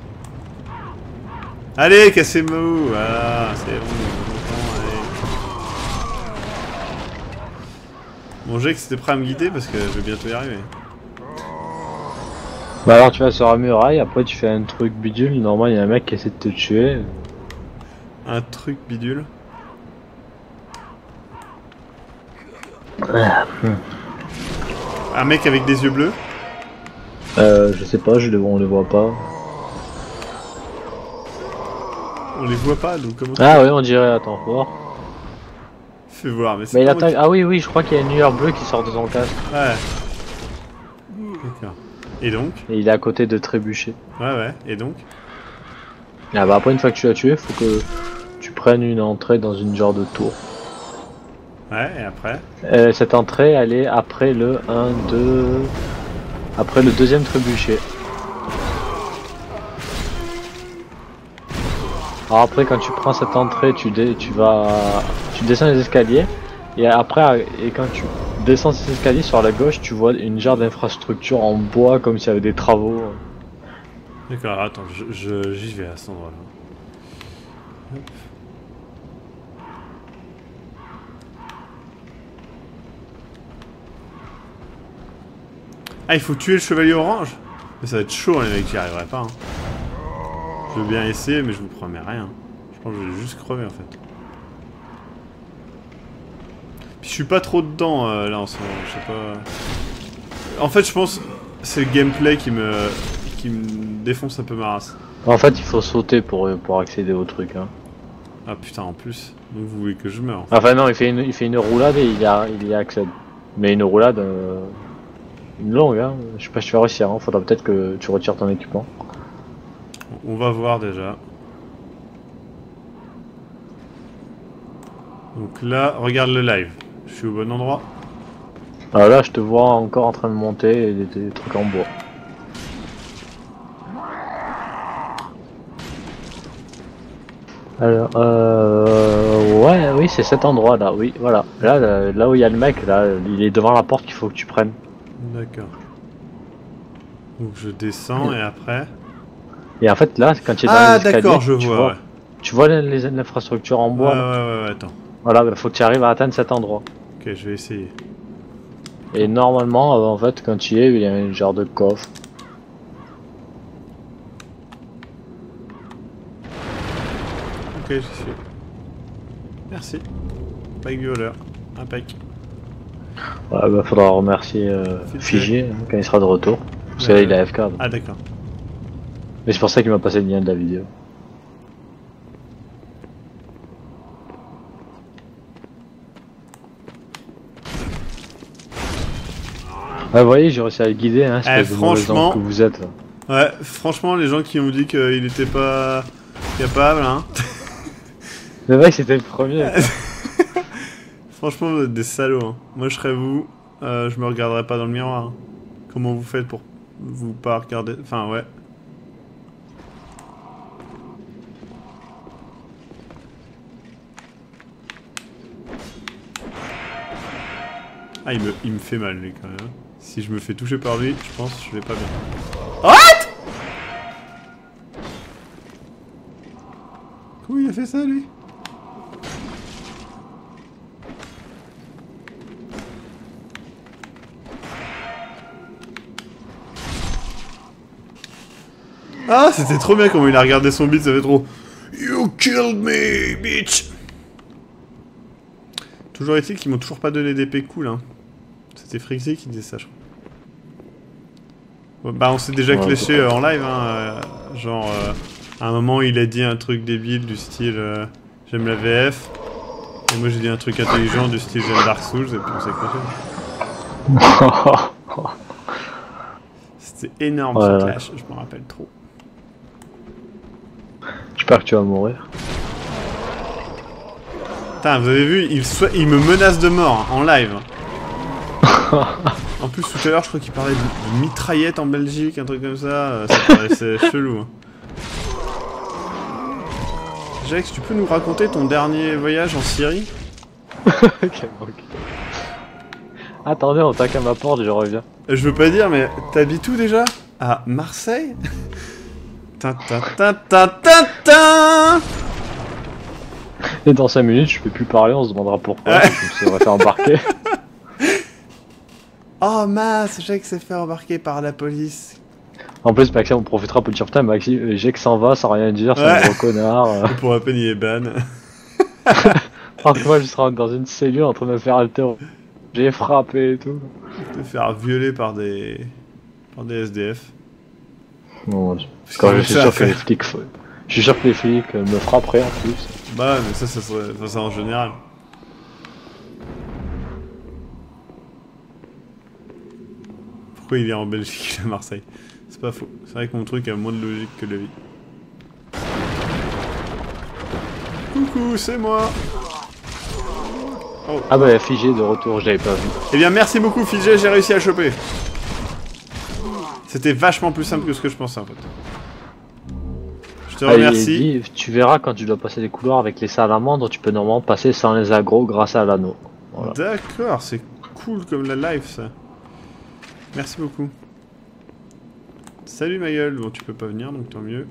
Allez, cassez-vous. Voilà, c'est bon. Allez. Bon, j'ai que c'était prêt à me guider parce que je vais bientôt y arriver. Bah alors tu vas sur la muraille, après tu fais un truc bidule, normalement il y a un mec qui essaie de te tuer. Un truc bidule. Un mec avec des yeux bleus. Je sais pas, on les voit pas. On les voit pas, donc comment... Ah ouais, on dirait, attends, faut voir. Fais voir, mais c'est Mais il pas attaque. moi Ah oui, je crois qu'il y a une lueur bleue qui sort de son casque. qui... Ouais. D'accord. Et donc? Et il est à côté de trébucher. Ouais, et donc? Ah bah après, une fois que tu l'as tué, faut que tu prennes une entrée dans une genre de tour. Ouais, et après? Cette entrée, elle est après le 1, 2... Après le deuxième trébuchet. Alors après, quand tu prends cette entrée, tu descends les escaliers. Et après, quand tu descends ces escaliers, sur la gauche, tu vois une genre d'infrastructure en bois, comme s'il y avait des travaux. D'accord, attends, j'y vais à cet endroit-là. Hop. Ah, il faut tuer le chevalier orange? Mais ça va être chaud, les mecs, j'y arriverai pas. Hein. Je veux bien essayer, mais je vous promets rien. Je pense que je vais juste crever, en fait. Puis je suis pas trop dedans, là, en ce moment, je sais pas... En fait, je pense que c'est le gameplay qui me défonce un peu ma race. En fait, il faut sauter pour accéder au truc. Hein. Ah putain, en plus. Donc vous voulez que je meure, en fait. Enfin non, il fait une roulade et il y accède. Mais une roulade... une longue, hein. Je sais pas si tu vas réussir, hein. Faudra peut-être que tu retires ton équipement. On va voir déjà. Donc là, regarde le live. Je suis au bon endroit. Alors là, je te vois encore en train de monter des trucs en bois. Alors, ouais, oui, c'est cet endroit là, oui, voilà. Là où il y a le mec, là, il est devant la porte qu'il faut que tu prennes. D'accord. Donc je descends et après... Et en fait, là, quand tu es dans Ah les escaliers, d'accord, je vois, ouais. tu vois l'infrastructure en bois là. Ouais, attends. Voilà, il faut que tu arrives à atteindre cet endroit. Ok, je vais essayer. Et normalement, en fait, quand tu y es, il y a un genre de coffre. Ok, j'y suis. Merci. Pike du voleur. Un pike. Ouais, bah, faudra remercier Figé hein, quand il sera de retour. Parce que là, il est AFK. Donc. Ah d'accord. Mais c'est pour ça qu'il m'a passé le lien de la vidéo. Ouais, vous voyez, j'ai réussi à le guider, hein, espèce de mauvais franchement, angle que vous êtes. Là. Ouais, franchement, les gens qui ont dit qu'il était pas capable, hein. Le mec, c'était le premier. Franchement, vous êtes des salauds, hein. Moi, je serais vous, je me regarderais pas dans le miroir. Hein. Comment vous faites pour vous pas regarder... Enfin, ouais. Ah, il me fait mal, lui, quand même. Si je me fais toucher par lui, je pense que je vais pas bien. What? Comment il a fait ça, lui? Ah, c'était trop bien comment il a regardé son beat, ça fait trop... You killed me, bitch! Toujours est-il qu'ils m'ont toujours pas donné d'épée cool, hein. C'était Frixie qui disait ça, je crois. Ouais, bah, on s'est déjà cléché en live, hein. Genre, à un moment, il a dit un truc débile du style j'aime la VF. Et moi, j'ai dit un truc intelligent du style j'aime Dark Souls, et puis on s'est cléché. C'était énorme ce clash, je m'en rappelle trop. J'espère que tu vas mourir. Putain, vous avez vu, il me menace de mort en live. En plus, tout à l'heure, je crois qu'il parlait de mitraillette en Belgique, un truc comme ça. Ça paraissait chelou. Hein. Jax, tu peux nous raconter ton dernier voyage en Syrie? Ok. Attendez, on taque à ma porte, je reviens. Je veux pas dire, mais t'habites où déjà? À Marseille? Et dans 5 minutes, je peux plus parler, on se demandera pourquoi. Ouais. Je me serais fait embarquer. Oh mince, Jax s'est fait embarquer par la police. En plus, Maxime, on profitera pour dire putain, Maxime, Jax s'en va sans rien dire, c'est un gros connard. Pour à peine il est ban. Alors que moi, je serai dans une cellule en train de me faire altérer. J'ai frappé et tout. Te faire violer par des SDF. Non, quand je suis sûr que les flics, je suis sûr que les flics me frapperaient en plus. Bah, mais ça serait ça en général. Pourquoi il est en Belgique à Marseille? C'est pas faux. C'est vrai que mon truc a moins de logique que la vie. Coucou, c'est moi. Oh. Ah bah Figé de retour, je l'avais pas vu. Eh bien merci beaucoup Figé, j'ai réussi à choper. C'était vachement plus simple que ce que je pensais en fait. Je te remercie. Tu verras quand tu dois passer les couloirs avec les salamandres, tu peux normalement passer sans les agros grâce à l'anneau. Voilà. D'accord, c'est cool comme la live ça. Merci beaucoup. Salut ma gueule, bon tu peux pas venir donc tant mieux.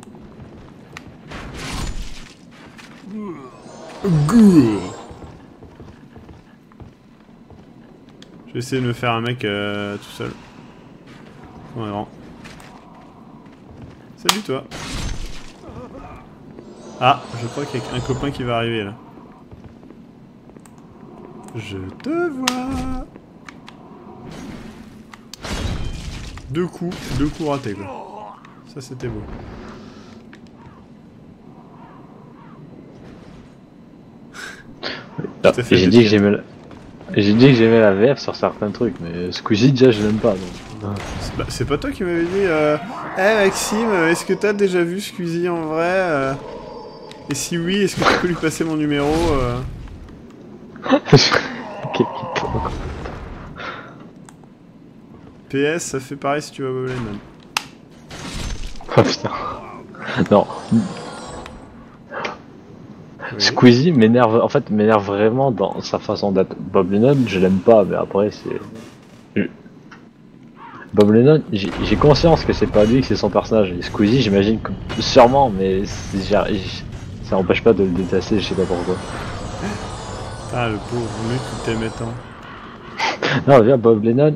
Je vais essayer de me faire un mec tout seul. On est grand. Salut toi. Ah, je crois qu'il y a un copain qui va arriver là. Je te vois. Deux coups ratés quoi. Ça c'était beau. J'ai dit que j'aimais la VF sur certains trucs, mais Squeezie déjà je l'aime pas. C'est pas toi qui m'avais dit hey Maxime, est-ce que t'as déjà vu Squeezie en vrai et si oui, est-ce que tu peux lui passer mon numéro PS, ça fait pareil si tu vas Bob Lennon. Oh putain. Non. Oui. Squeezie m'énerve, en fait, m'énerve vraiment dans sa façon d'être. Bob Lennon, je l'aime pas, mais après, c'est. Bob Lennon, j'ai conscience que c'est pas lui, que c'est son personnage. Et Squeezie, j'imagine que sûrement, mais ça empêche pas de le détester, je sais pas pourquoi. Ah, le pauvre mec qui t'aimait tant. Non, regarde, Bob Lennon,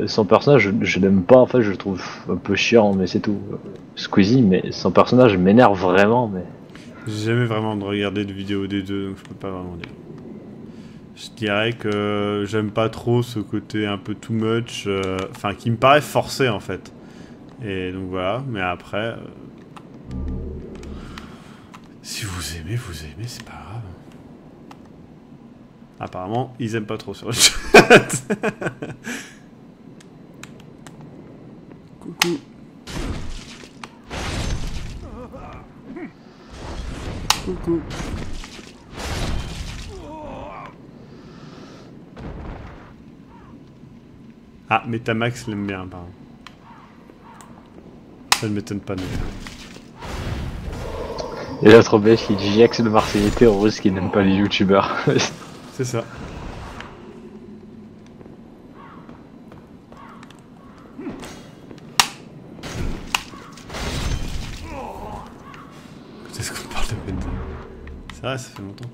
son personnage, je l'aime pas, en fait, je le trouve un peu chiant, mais c'est tout. Squeezie, mais son personnage m'énerve vraiment, mais. J'ai jamais vraiment regardé de vidéo des deux, donc je peux pas vraiment dire. Je dirais que j'aime pas trop ce côté un peu too much, enfin qui me paraît forcé en fait. Et donc voilà, mais après, si vous aimez, c'est pas grave. Apparemment, ils aiment pas trop sur le chat. Coucou. Coucou. Ah, Metamax l'aime bien, pardon. Ça ne m'étonne pas de lui. Et l'autre belge qui dit Jax le Marseillais terroriste qui n'aime pas les youtubeurs. C'est ça. Est-ce qu'on parle de Benza? C'est vrai, ça fait longtemps.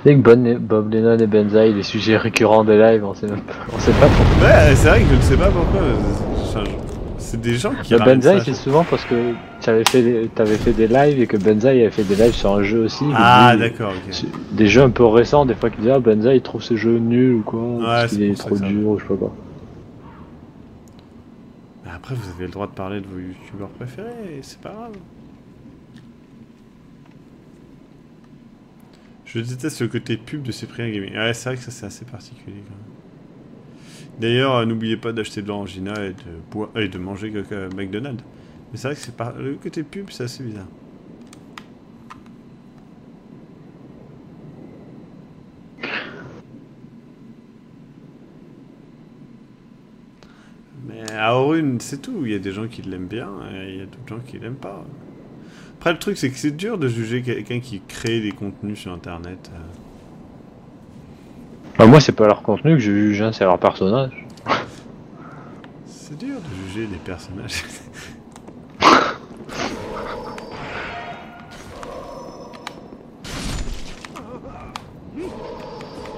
Dès que Bob Lennon et Benzaï, les sujets récurrents des lives, on sait pas pourquoi. Ouais, c'est vrai que je ne sais pas pourquoi. Enfin, c'est des gens qui. Benzaï, c'est souvent parce que t'avais fait des lives et que Benzaï avait fait des lives sur un jeu aussi. Ah, d'accord, ok. Des jeux un peu récents, des fois qui disaient ah Benzaï il trouve ces jeux nuls ou quoi, Ouais, parce qu'il est pour trop ça que dur ou je sais pas quoi. Mais après, vous avez le droit de parler de vos youtubeurs préférés, c'est pas grave. Je déteste le côté pub de Cyprien Gaming. Ouais, c'est vrai que ça c'est assez particulier quand même. D'ailleurs, n'oubliez pas d'acheter de l'orangina et de manger McDonald's. Mais c'est vrai que le côté pub, c'est assez bizarre. Mais à Orune, c'est tout. Il y a des gens qui l'aiment bien et il y a d'autres gens qui l'aiment pas. Après, le truc, c'est que c'est dur de juger quelqu'un qui crée des contenus sur Internet. Bah, moi, c'est pas leur contenu que je juge, hein, c'est leur personnage. C'est dur de juger des personnages.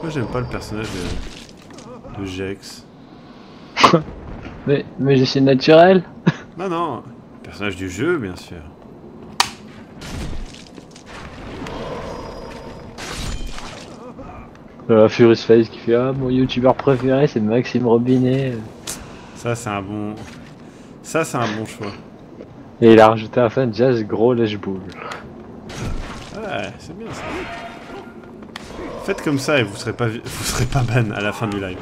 Moi, j'aime pas le personnage de Jex. Mais je suis naturel. Non, non, le personnage du jeu, bien sûr. Furious Face qui fait ah mon youtubeur préféré c'est Maxime Robinet. Ça c'est un bon. Ça c'est un bon choix. Et il a rajouté à la fin Jazz gros lèche-boule. Ouais, c'est bien ça. Faites comme ça et vous serez pas ban à la fin du live.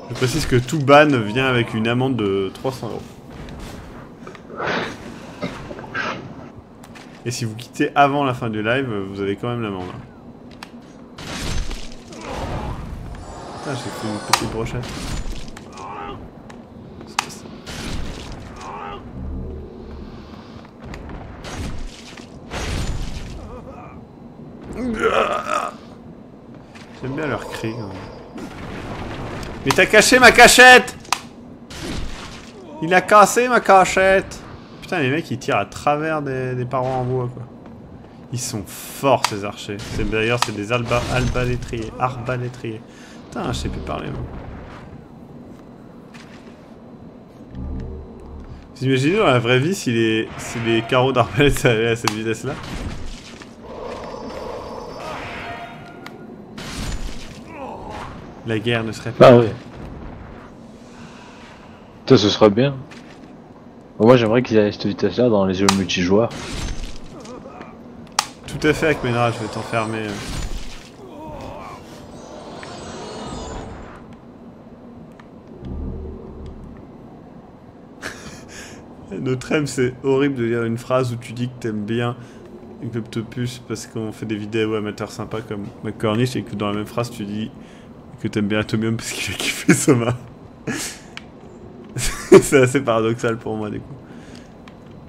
Je précise que tout ban vient avec une amende de 300 €. Et si vous quittez avant la fin du live, vous avez quand même l'amende. Putain, j'ai fait une petite brochette. J'aime bien leur cri. Mais t'as caché ma cachette! Il a cassé ma cachette! Putain, les mecs ils tirent à travers des parois en bois quoi. Ils sont forts ces archers. D'ailleurs, c'est des arbalétriers. Putain, je sais plus parler moi. Vous imaginez dans la vraie vie si les carreaux d'arbalète allaient à cette vitesse là? La guerre ne serait pas. Ah oui. Ça ce serait bien. Moi j'aimerais qu'ils aient cette vitesse là dans les jeux multijoueurs. Tout à fait Akmenra, je vais t'enfermer. Notre aime, c'est horrible de lire une phrase où tu dis que t'aimes bien avec Octopus parce qu'on fait des vidéos amateurs sympas comme McCornish et que dans la même phrase tu dis que t'aimes bien Atomium parce qu'il a kiffé Soma. C'est assez paradoxal pour moi du coup.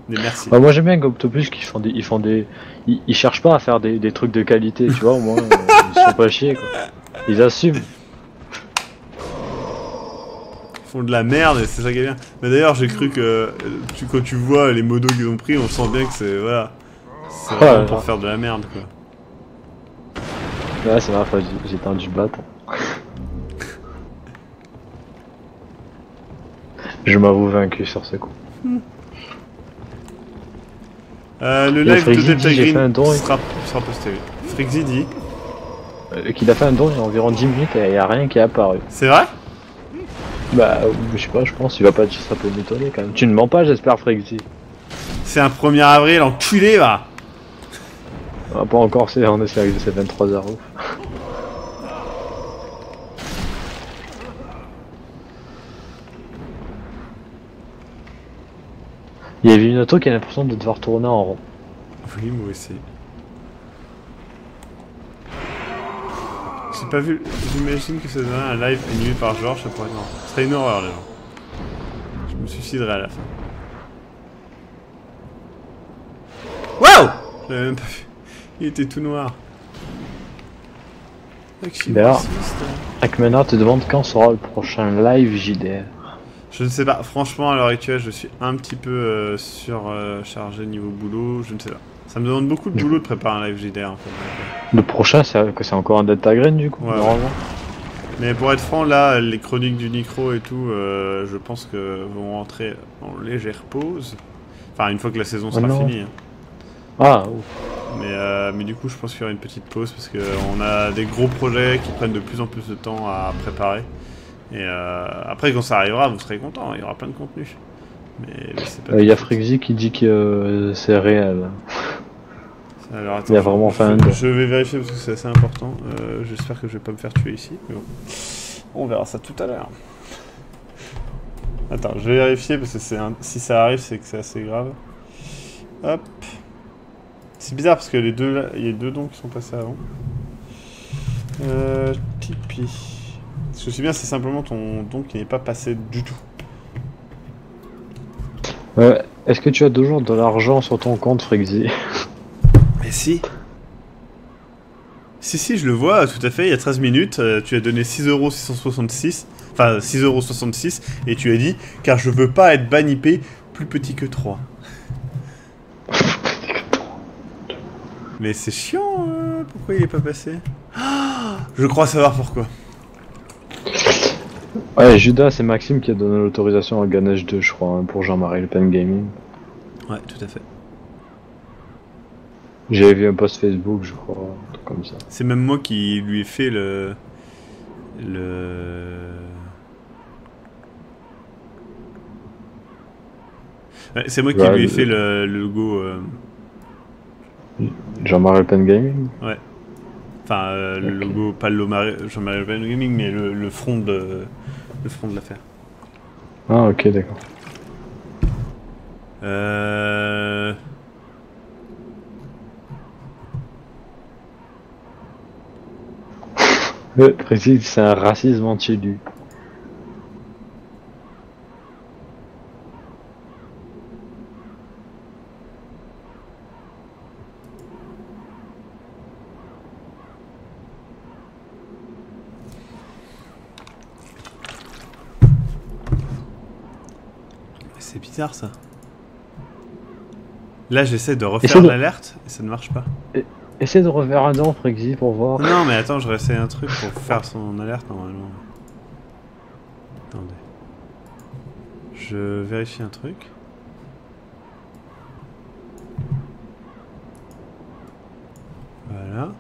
Mais merci. Bah, moi j'aime bien Octopus qui ils cherchent pas à faire des trucs de qualité, tu vois, au moins ils se font pas chier quoi. Ils assument. Ils font de la merde et c'est ça qui est bien. Mais d'ailleurs j'ai cru que quand tu vois les modos qu'ils ont pris, on sent bien que c'est voilà. C'est vraiment pour faire de la merde quoi. Ouais c'est vrai, j'ai tendu le bâton. Je m'avoue vaincu sur ce coup. Le live de Delta Green sera posté. Frixie dit qu'il a fait un don il y a environ 10 minutes et il n'y a rien qui est apparu. C'est vrai? Bah je sais pas, je pense, il va pas dire ça peut m'étonner quand même. Tu ne mens pas j'espère Frixie. C'est un 1er avril, enculé va. Ah, pas encore, on est avec ces 23 heures. Il y avait une auto qui a l'impression de devoir tourner en rond. Oui, moi aussi. J'ai pas vu. J'imagine que ça donnerait un live animé par Georges, ça pourrait être. Non, ce serait une horreur, les gens. Je me suiciderais à la fin. Waouh! J'avais même pas vu. Il était tout noir. D'ailleurs, Akmena te demande quand sera le prochain live JDR. Je ne sais pas, franchement à l'heure actuelle je suis un petit peu surchargé niveau boulot, je ne sais pas. Ça me demande beaucoup de boulot de préparer un live JDR en fait. Le prochain c'est encore un Delta Green du coup, ouais, normalement. Ouais. Mais pour être franc là, les chroniques du Nicro et tout, je pense que vont rentrer en légère pause. Enfin une fois que la saison sera finie. Hein. Ah ouf. Mais du coup je pense qu'il y aura une petite pause parce qu'on a des gros projets qui prennent de plus en plus de temps à préparer. Et après quand ça arrivera vous serez content, il y aura plein de contenu. Mais c'est pas. Il y a Frixie qui dit que c'est réel. Alors attends, il y a vraiment je vais vérifier parce que c'est assez important. J'espère que je vais pas me faire tuer ici. Mais bon. On verra ça tout à l'heure. Attends, je vais vérifier parce que si ça arrive c'est que c'est assez grave. Hop. C'est bizarre parce que il y a deux dons qui sont passés avant. Tipeee. Ce que je sais bien, c'est simplement ton don qui n'est pas passé du tout. Est-ce que tu as toujours de l'argent sur ton compte, Frixie? Mais si. Si, je le vois, tout à fait, il y a 13 minutes, tu as donné 6,666€, enfin 6,66€, et tu as dit, car je veux pas être banipé plus petit que 3. Mais c'est chiant, pourquoi il est pas passé? Je crois savoir pourquoi. Ouais, Judas, c'est Maxime qui a donné l'autorisation à Ganesh 2, je crois, hein, pour Jean-Marie Le Pen Gaming. Ouais, tout à fait. J'avais vu un post Facebook, je crois, un truc comme ça. C'est même moi qui lui ai fait Ouais, c'est moi qui lui ai fait le logo. Jean-Marie Le Pen Gaming. Ouais. Enfin, okay. Le logo, pas le logo Jean-Marie Le Pen Gaming, mais le front de l'affaire. Ah, ok, d'accord. Précis, c'est un racisme anti-élu. C'est bizarre ça. Là j'essaie de refaire l'alerte et ça ne marche pas. Essaie de refaire un don, Frixie, pour voir. Non mais attends, je réessaye un truc pour faire son alerte normalement. Attendez. Je vérifie un truc. Voilà.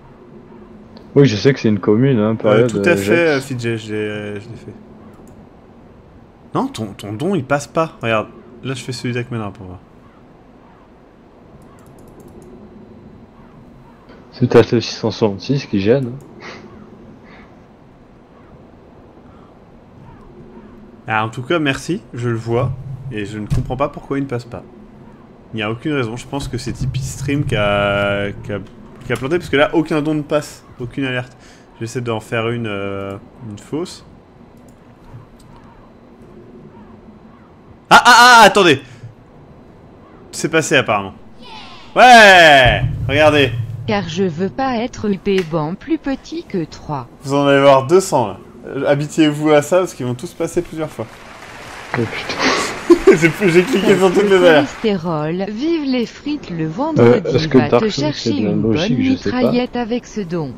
Oui, je sais que c'est une commune, hein, période. Tout à fait, Fidjay, je l'ai fait. Non, ton don il passe pas. Regarde, là je fais celui d'Akmena pour voir. C'est peut-être le 666 qui gêne. Ah, en tout cas, merci, je le vois. Et je ne comprends pas pourquoi il ne passe pas. Il n'y a aucune raison, je pense que c'est Tipeee Stream qui a planté, parce que là, aucun don ne passe, aucune alerte. J'essaie d'en faire une fausse. Attendez! C'est passé apparemment. Ouais! Regardez! Car je veux pas être UP-ban plus petit que 3. Vous en allez voir 200 là. Habituez-vous à ça parce qu'ils vont tous passer plusieurs fois. Oh putain. J'ai cliqué sur toutes les alertes. Cholestérol, vive les frites le vendredi, est-ce que va te Dark Souls, chercher c'est de la une bonne logique, je sais pas. mitraillette avec ce don.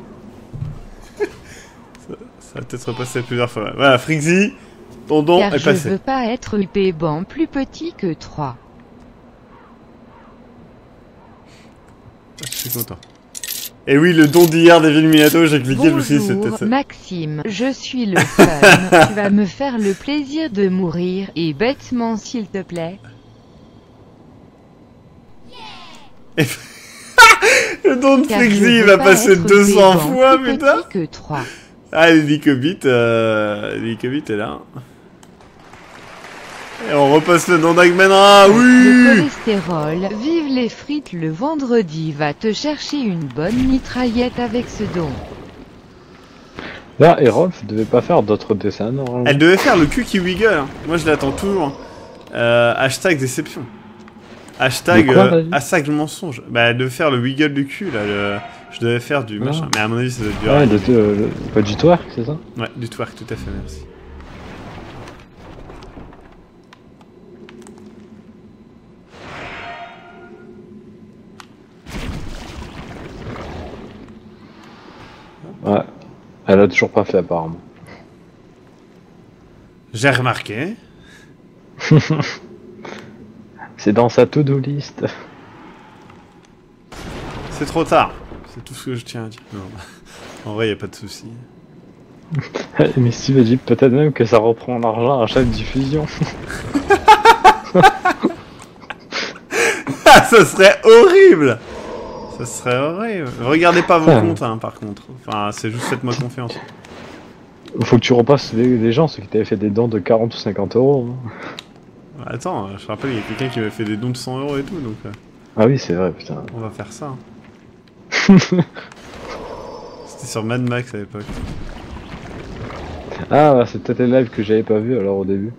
Ça va peut-être repasser plusieurs fois. Voilà, Frixie, ton don Car est je passé. veux pas être UP-ban plus petit que 3. Je suis content. Et oui, le don d'hier des Minato, j'ai cliqué, je me suis dit Bonjour, c'était ça. Maxime, je suis le fun. Tu vas me faire le plaisir de mourir, et bêtement s'il te plaît. Le don de Car je Frixie veux va pas passer être 200 UP-ban fois, plus putain. petit que 3. Ah, l'hélicobit est là. Et on repasse le don d'Agmenra, Le oui. cholestérol, vive les frites le vendredi, va te chercher une bonne mitraillette avec ce don. Là, Erolf devait pas faire d'autres dessins, normalement. Elle devait faire le cul qui wiggle, hein. Moi je l'attends toujours. Hashtag déception. Hashtag De quoi, vas-y hashtag mensonge. Bah elle devait faire le wiggle du cul là. Je devais faire du machin. Mais à mon avis ça doit durer. Ouais, pas du twerk, c'est ça? Ouais, du twerk, tout à fait, merci. Ouais. Elle a toujours pas fait, apparemment. J'ai remarqué. C'est dans sa to-do list. C'est trop tard. C'est tout ce que je tiens à dire. Non. En vrai, y a pas de souci. Mais Steve a dit peut-être même que ça reprend l'argent à chaque diffusion. Ah, ça serait horrible. Ça serait horrible. Regardez pas vos comptes, hein, par contre. Enfin, c'est juste faites-moi confiance. Faut que tu repasses les gens, ceux qui t'avaient fait des dons de 40 ou 50 euros. Hein. Attends, je rappelle, il y a quelqu'un qui m'a fait des dons de 100 € et tout, donc Ah oui, c'est vrai, putain. on va faire ça. Hein. C'était sur Mad Max à l'époque. Ah, bah, c'est peut-être les lives que j'avais pas vu alors au début.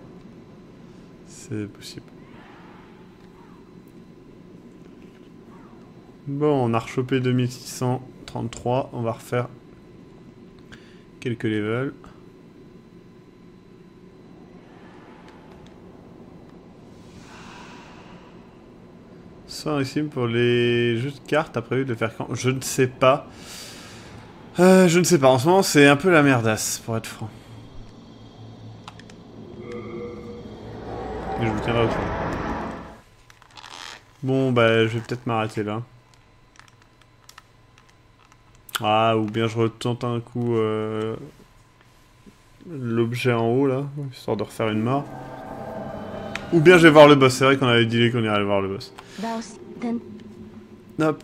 C'est possible. Bon, on a rechopé 2633. On va refaire quelques levels. Ça ici pour les jeux de cartes, t'as prévu de le faire quand? Je ne sais pas. Je ne sais pas. En ce moment, c'est un peu la merdasse, pour être franc. Mais je vous tiendrai au courant. Bon, bah, je vais peut-être m'arrêter là. Ah, ou bien je retente un coup l'objet en haut, là, histoire de refaire une mort. Ou bien je vais voir le boss. C'est vrai qu'on avait dit qu'on irait aller voir le boss. Hop.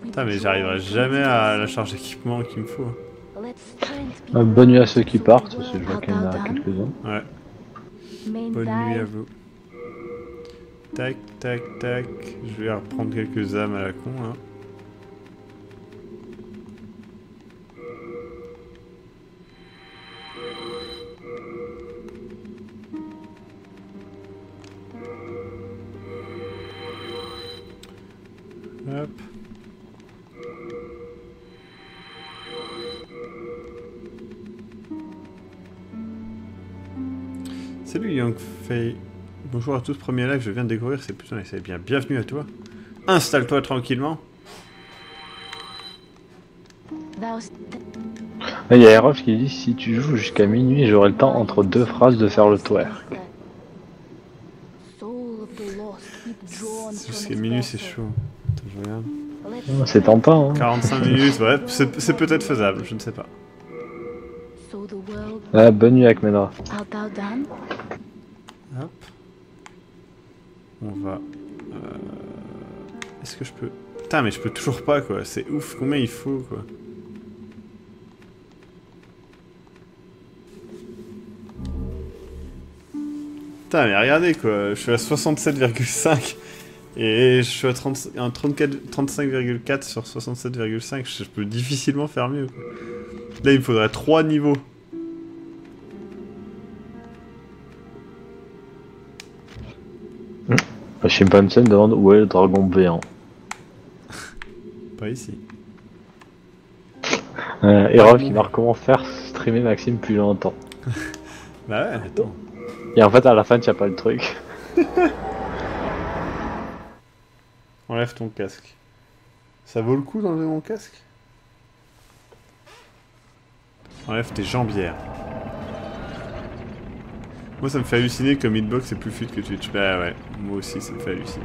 Putain, mais j'arriverai jamais à la charge d'équipement qu'il me faut. Bonne nuit à ceux qui partent, parce que je vois qu'il y en a quelques-uns. Ouais. Bonne nuit à vous. Tac, tac, tac. Je vais reprendre quelques âmes à la con, là. Hop. Salut Young Fei. Bonjour à tous, premier live, je viens de découvrir, c'est putain, c'est bien. Bienvenue à toi. Installe-toi tranquillement. Il y a Erolf qui dit si tu joues jusqu'à minuit, j'aurai le temps entre deux phrases de faire le twerk. Jusqu'à minuit, c'est chaud. Attends, je regarde. C'est tentant, hein. 45 minutes, ouais, c'est peut-être faisable, je ne sais pas. Ah, bonne nuit avec Menra. Hop. On va... Est-ce que je peux... Putain, mais je peux toujours pas, quoi. C'est ouf, combien il faut, quoi. Putain, mais regardez quoi, je suis à 67,5 et je suis à 35,4 sur 67,5. Je peux difficilement faire mieux. Quoi. Là, il me faudrait 3 niveaux. Chimpanzé demande où est le dragon béant. Pas ici. Erov qui marque comment faire streamer Maxime plus longtemps. Bah ouais, attends. Et en fait, à la fin, tu as pas le truc. Enlève ton casque. Ça vaut le coup d'enlever mon casque? Enlève tes jambières. Moi, ça me fait halluciner que Hitbox est plus fluide que Twitch. Bah ouais, moi aussi, ça me fait halluciner.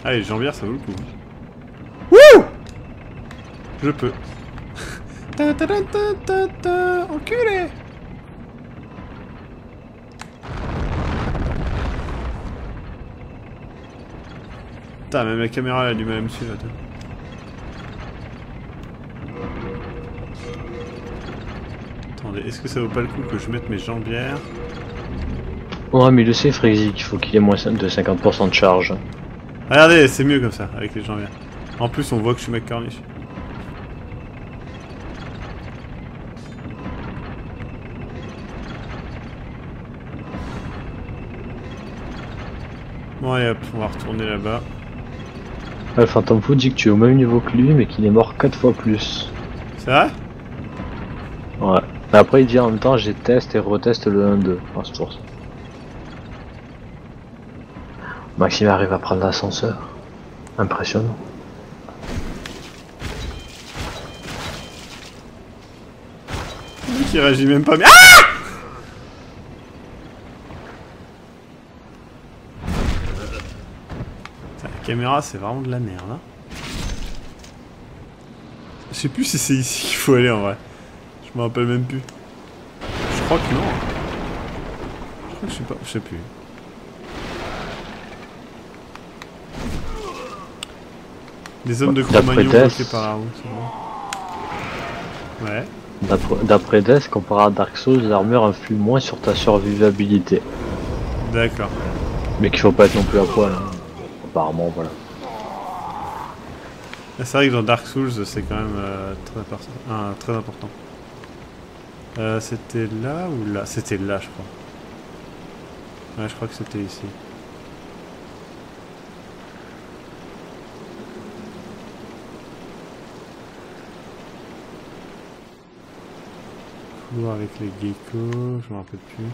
Ah, les jambières, ça vaut le coup. Wouh! Je peux. Ta ta ta ta ta ta, enculé! Putain, même la caméra elle a du mal à me suivre, attends. Attendez, est-ce que ça vaut pas le coup que je mette mes jambières? Ouais, mais le sait, Freezy, qu'il faut qu'il ait moins de 50% de charge. Regardez, c'est mieux comme ça, avec les jambières. En plus, on voit que je suis McCormiche. Bon, allez hop, on va retourner là-bas. Le Phantom Food dit que tu es au même niveau que lui, mais qu'il est mort 4 fois plus. C'est vrai? Ouais. Mais après, il dit en même temps, j'ai test et reteste le 1-2. Ah, c'est pour ça. Maxime arrive à prendre l'ascenseur. Impressionnant. Le mec il réagit même pas, mais. Ah! La caméra, c'est vraiment de la merde, hein. Je sais plus si c'est ici qu'il faut aller en vrai. Je me rappelle même plus. Je crois que non. Je crois que je sais pas. Je sais plus. Des hommes de Cro-Magnon bloqués par la route. Ouais. D'après Death, comparé à Dark Souls, l'armure influe moins sur ta survivabilité. D'accord. Mais qu'il faut pas être non plus à poil. Hein. Apparemment, voilà. C'est vrai que dans Dark Souls, c'est quand même très important. C'était là ou là? C'était là, je crois. Ouais, je crois que c'était ici. Couloir avec les geckos, je me rappelle plus.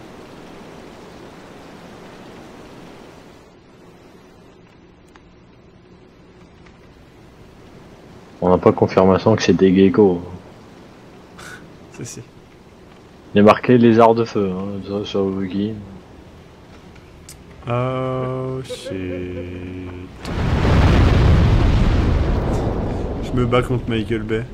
On n'a pas confirmation que c'est des geckos. C'est si. Il est marqué lézard de feu hein, sur le wiki. Oh shit. Je me bats contre Michael Bay.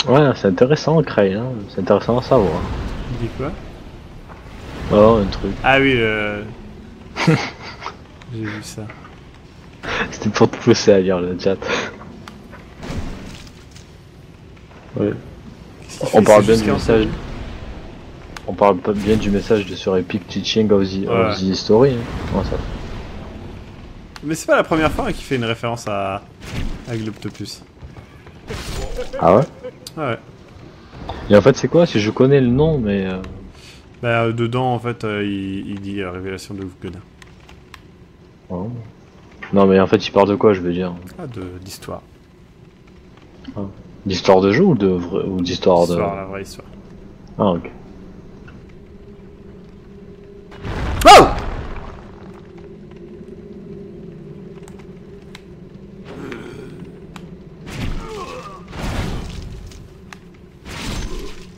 Ouais, c'est intéressant, Cray, hein. C'est intéressant à savoir. Il dit quoi? Oh, un truc. Ah oui, j'ai vu ça. C'était pour te pousser à lire le chat. Ouais. On parle bien du message. On parle pas bien du message de sur Epic Teaching of the History. Hein. Ouais, ça. Mais c'est pas la première fois qu'il fait une référence à Globtopus. Ah ouais? Ouais. Et en fait, c'est quoi? Si je connais le nom, mais. Bah, dedans, en fait, il dit révélation de Godin. Oh. Non, mais en fait, il parle de quoi, je veux dire? Ah, d'histoire. Ah. D'histoire de jeu ou d'histoire de. Histoire, la vraie histoire. Ah, ok. Oh!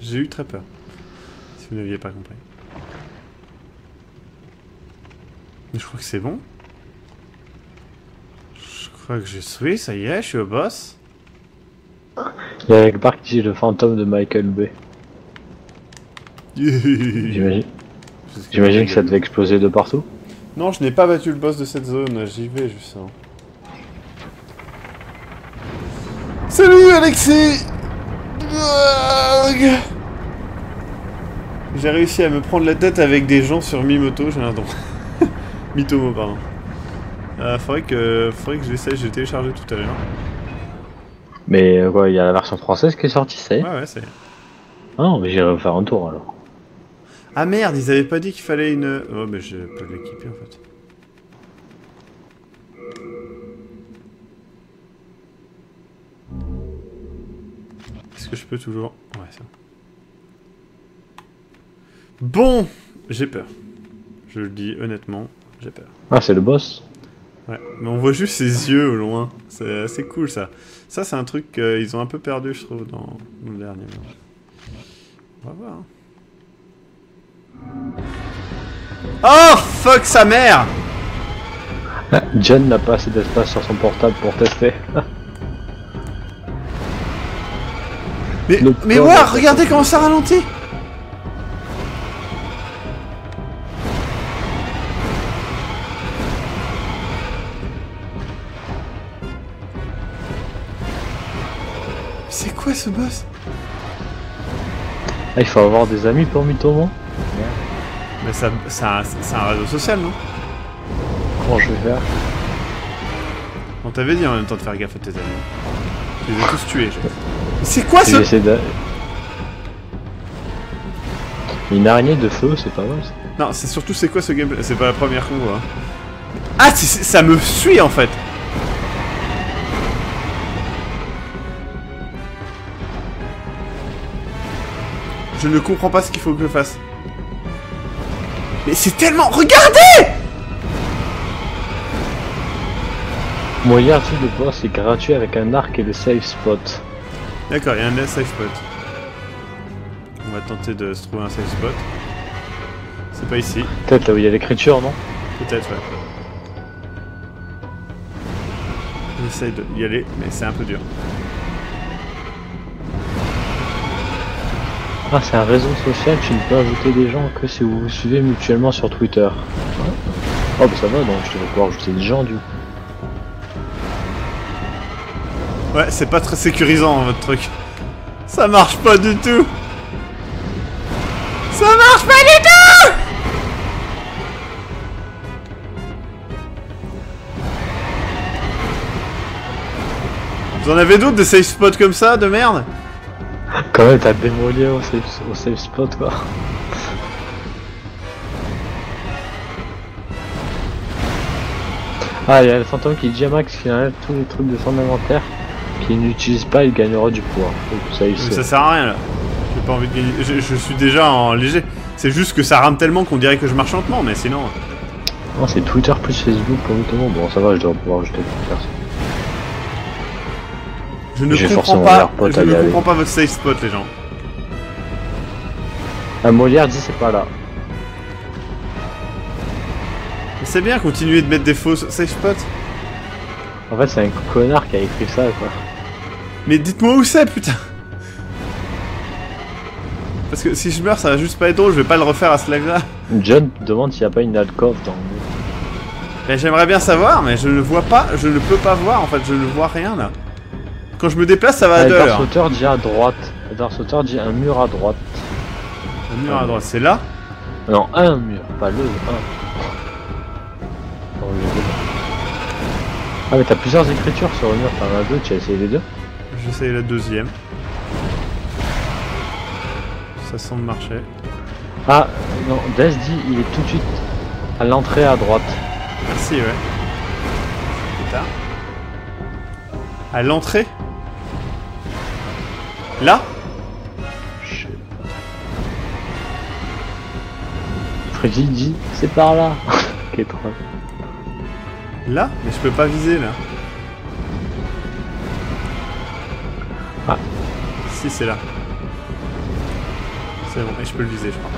J'ai eu très peur. vous n'aviez pas compris. Mais je crois que c'est bon. Je crois que j'ai sauvé, ça y est, je suis au boss. Il y a quelque part qui dit le fantôme de Michael Bay. J'imagine. J'imagine que ça devait exploser de partout. Non, je n'ai pas battu le boss de cette zone, j'y vais justement. Salut Alexis! J'ai réussi à me prendre la tête avec des gens sur Mimoto, j'ai un don. Mitomo, pardon. Faudrait que je l'essaye, j'ai téléchargé tout à l'heure. Mais quoi, il y a la version française qui est sortie, ça y est. Ouais, ça y est. Ah non, mais j'irai faire un tour alors. Ah merde, ils avaient pas dit qu'il fallait une... Oh, mais je peux l'équiper en fait. Est-ce que je peux toujours... Ouais, c'est bon. Bon, j'ai peur. Je le dis honnêtement, j'ai peur. Ah, c'est le boss? Ouais, mais on voit juste ses yeux au loin. C'est assez cool ça. Ça, c'est un truc qu'ils ont un peu perdu, je trouve, dans le dernier. On va voir. Oh, fuck sa mère! John n'a pas assez d'espace sur son portable pour tester. mais ouais, regardez comment ça ralentit! C'est quoi ce boss? Ah, il faut avoir des amis pour Mitomo? Mais c'est un réseau social, non? Comment je vais faire? On t'avait dit en même temps de faire gaffe à tes amis. Tu les as tous tués, je... C'est quoi ce... Une araignée de feu, c'est pas mal ça. Non, c'est surtout c'est quoi ce gameplay? C'est pas la première qu'on voit. Ah, ça me suit en fait. Je ne comprends pas ce qu'il faut que je fasse. Mais c'est tellement... Regardez! Moyen de boss est gratuit avec un arc et le safe spot. D'accord, il y a un safe spot. On va tenter de se trouver un safe spot. C'est pas ici. Peut-être là où il y a l'écriture, non? Peut-être, ouais. J'essaye d'y aller, mais c'est un peu dur. Ah, c'est un réseau social, tu ne peux ajouter des gens que si vous vous suivez mutuellement sur Twitter. Oh, bah ça va, donc je vais pouvoir ajouter des gens du coup. Ouais, c'est pas très sécurisant votre truc. Ça marche pas du tout. Ça marche pas du tout. Vous en avez d'autres des safe spots comme ça, de merde? Quand même, t'as démoli au safe spot quoi. Ah, il y a le fantôme qui dit à Max qu'il enlève tous les trucs de son inventaire qu'il n'utilise pas, il gagnera du poids. Donc, ça, mais ça sert à rien là. J'ai pas envie de gagner. Je suis déjà en léger. C'est juste que ça rame tellement qu'on dirait que je marche lentement, mais sinon. Non, c'est Twitter plus Facebook pour tout le monde. Bon, ça va, je dois pouvoir ajouter personne. Je ne comprends pas votre safe spot, les gens. Ah, Molière dit c'est pas là. C'est bien, continuer de mettre des faux safe spots. En fait, c'est un connard qui a écrit ça, quoi. Mais dites-moi où c'est, putain. Parce que si je meurs, ça va juste pas être drôle, je vais pas le refaire à ce live-là. John demande s'il n'y a pas une alcove dans le... Ben, j'aimerais bien savoir, mais je ne vois pas, je ne peux pas voir, en fait, je ne vois rien, là. Quand je me déplace, ça va à 2 heures. Dark Sauter dit à droite. Dark Sauter dit un mur à droite. Un mur à droite, c'est là? Non, un mur, pas le 1. Ah mais t'as plusieurs écritures sur le mur, t'en as 2, tu as essayé les 2? J'essaye la deuxième. Ça semble marcher. Ah non, Des dit il est tout de suite à l'entrée à droite. Merci, ouais. C'est tard. À l'entrée? Là? Freddy dit c'est par là. Ok, trop. Là? Mais je peux pas viser là. Ah. Si, c'est là. C'est bon, et je peux le viser, je crois.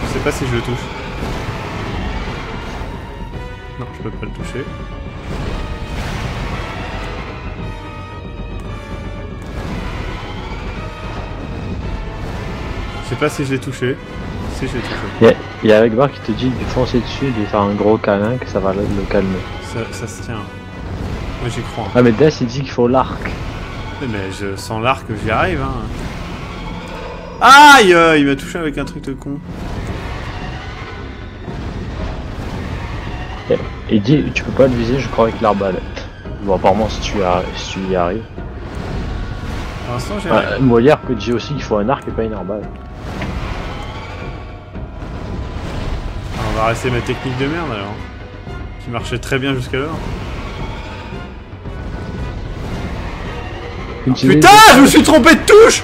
Je sais pas si je le touche. Non, je peux pas le toucher. Je sais pas si je l'ai touché. Si je l'ai touché. Il y a Agbar qui te dit de foncer dessus et de lui faire un gros câlin que ça va le calmer. Ça se tient. Moi j'y crois. Ah mais Death il dit qu'il faut l'arc. Mais sans l'arc j'y arrive hein. Aïe, il m'a touché avec un truc de con. Et il dit tu peux pas le viser je crois avec l'arbalète. Bon apparemment si tu y arrives. Pour l'instant j'y arrive. Molière que dit aussi qu'il faut un arc et pas une arbalète. On va rester ma technique de merde alors. Qui marchait très bien jusqu'alors. Putain, je me suis trompé de touche!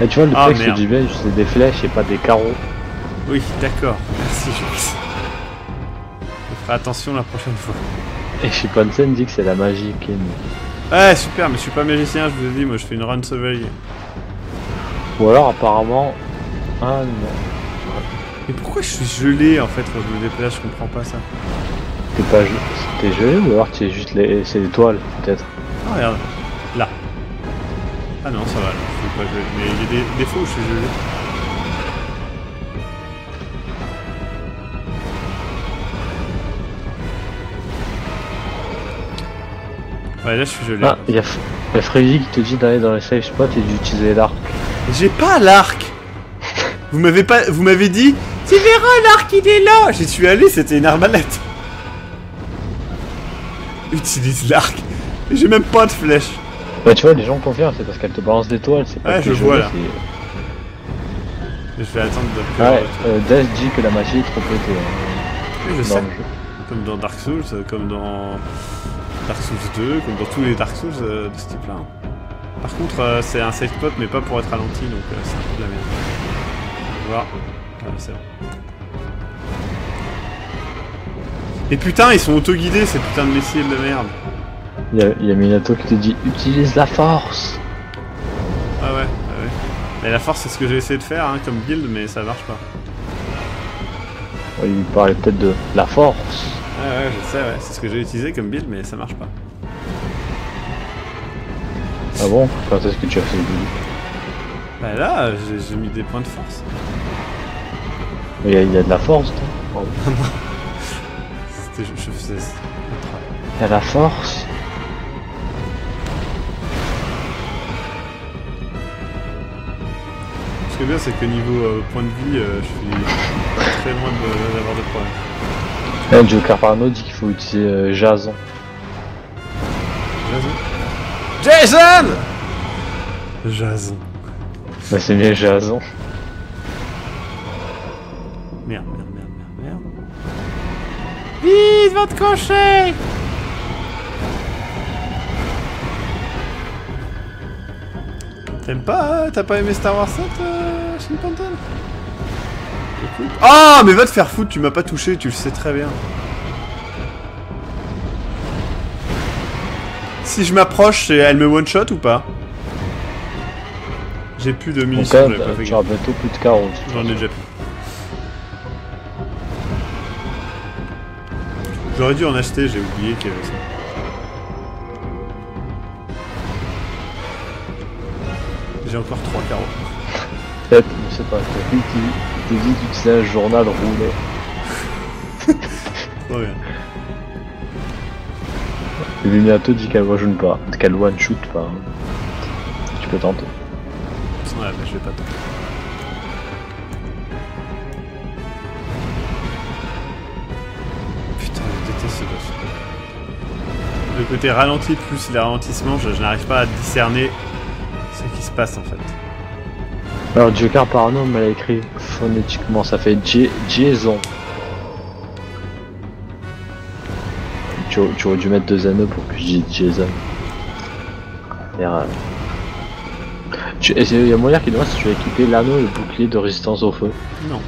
Et tu vois le texte du belge c'est des flèches et pas des carreaux. Oui, d'accord. Merci Jules. Je ferai attention la prochaine fois. Et Shipansen dit que c'est la magie qui est mieux. Ouais, super, mais je suis pas magicien, je vous ai dit, moi je fais une run chevalier. Ou alors apparemment... Ah non. Mais pourquoi je suis gelé en fait quand je me déplace, je comprends pas ça. T'es gelé ou alors c'est juste c'est les toiles peut-être. Ah regarde, là. Ah non, ça va, là. Je suis pas gelé. Mais il y a des fois où je suis gelé. Ouais, là je suis gelé. Ah, il y a Freddy qui te dit d'aller dans les safe spots et d'utiliser l'arc. J'ai pas l'arc. Vous m'avez dit, tu verras l'arc il est là. J'y suis allé, c'était une arbalète. Utilise l'arc. J'ai même pas de flèche. Bah tu vois, les gens confirment, c'est parce qu'elle te balance des toiles, c'est pas ouais, que je vois là. Je vais attendre de... Ouais, Death dit que la magie est trop pétée. Oui, je sais. Comme dans Dark Souls, comme dans Dark Souls 2, comme dans tous les Dark Souls de ce type-là. Par contre, c'est un safe spot, mais pas pour être ralenti, donc c'est un peu de la merde. On va voir. Ouais, c'est bon. Et putain, ils sont auto-guidés, ces putains de messiers de la merde. Il y a Minato qui te dit utilise la force. Ah ouais. Mais la force c'est ce que j'ai essayé de faire hein, comme build mais ça marche pas. Ouais, il parlait peut-être de la force. Ouais je sais ouais, c'est ce que j'ai utilisé comme build mais ça marche pas. Ah bon? Quand est-ce que tu as fait le build? Bah là j'ai mis des points de force. Il y a de la force toi. C'était je faisais ça. Il y a la force. Ce qui est bien, c'est que niveau point de vie, je suis très loin d'avoir de problèmes. Joker Parano dit qu'il faut utiliser Jason. Jason Jason. Bah c'est mieux Jason. Merde. Vite, va te cocher. T'aimes pas t'as pas aimé Star Wars 7, Shinpanton? Écoute. Ah, mais va te faire foutre, tu m'as pas touché, tu le sais très bien. Si je m'approche, elle me one-shot ou pas? J'ai plus de munitions, j'avais pas fait tu auras bientôt plus de carreaux. J'en ai déjà plus. J'aurais dû en acheter, j'ai oublié qu'il y avait ça. J'ai encore 3 carreaux. Peut-être, je sais pas, quelqu'un qui te dit d'utiliser un journal roulé. Trop bien. Et Minato dit qu'elle one pas, qu'elle one shoot pas. Tu peux tenter. Ouais, mais je vais pas tenter. Putain, je déteste ce boss. Le côté ralenti plus les ralentissements, je n'arrive pas à discerner ce qui se passe en fait. Alors Joker Parano me l'a écrit phonétiquement, ça fait Jason. Tu aurais dû mettre 2 anneaux pour que je dise Jason. Il y a moyen qui demande si tu as équipé l'anneau et le bouclier de résistance au feu. Non.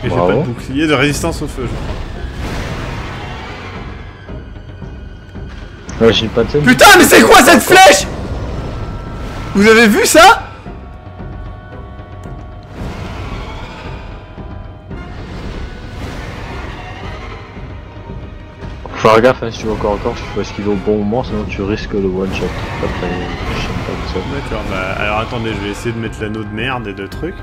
Et j'ai pas de bouclier de résistance au feu, je crois. Ouais, j'ai pas de scène. Putain, mais c'est quoi cette flèche? Vous avez vu ça? Faut faire gaffe hein, si tu vas encore, il faut esquiver au bon moment, sinon tu risques le one shot. Après, je sais pas ça. D'accord, bah alors attendez, je vais essayer de mettre l'anneau de merde et de trucs.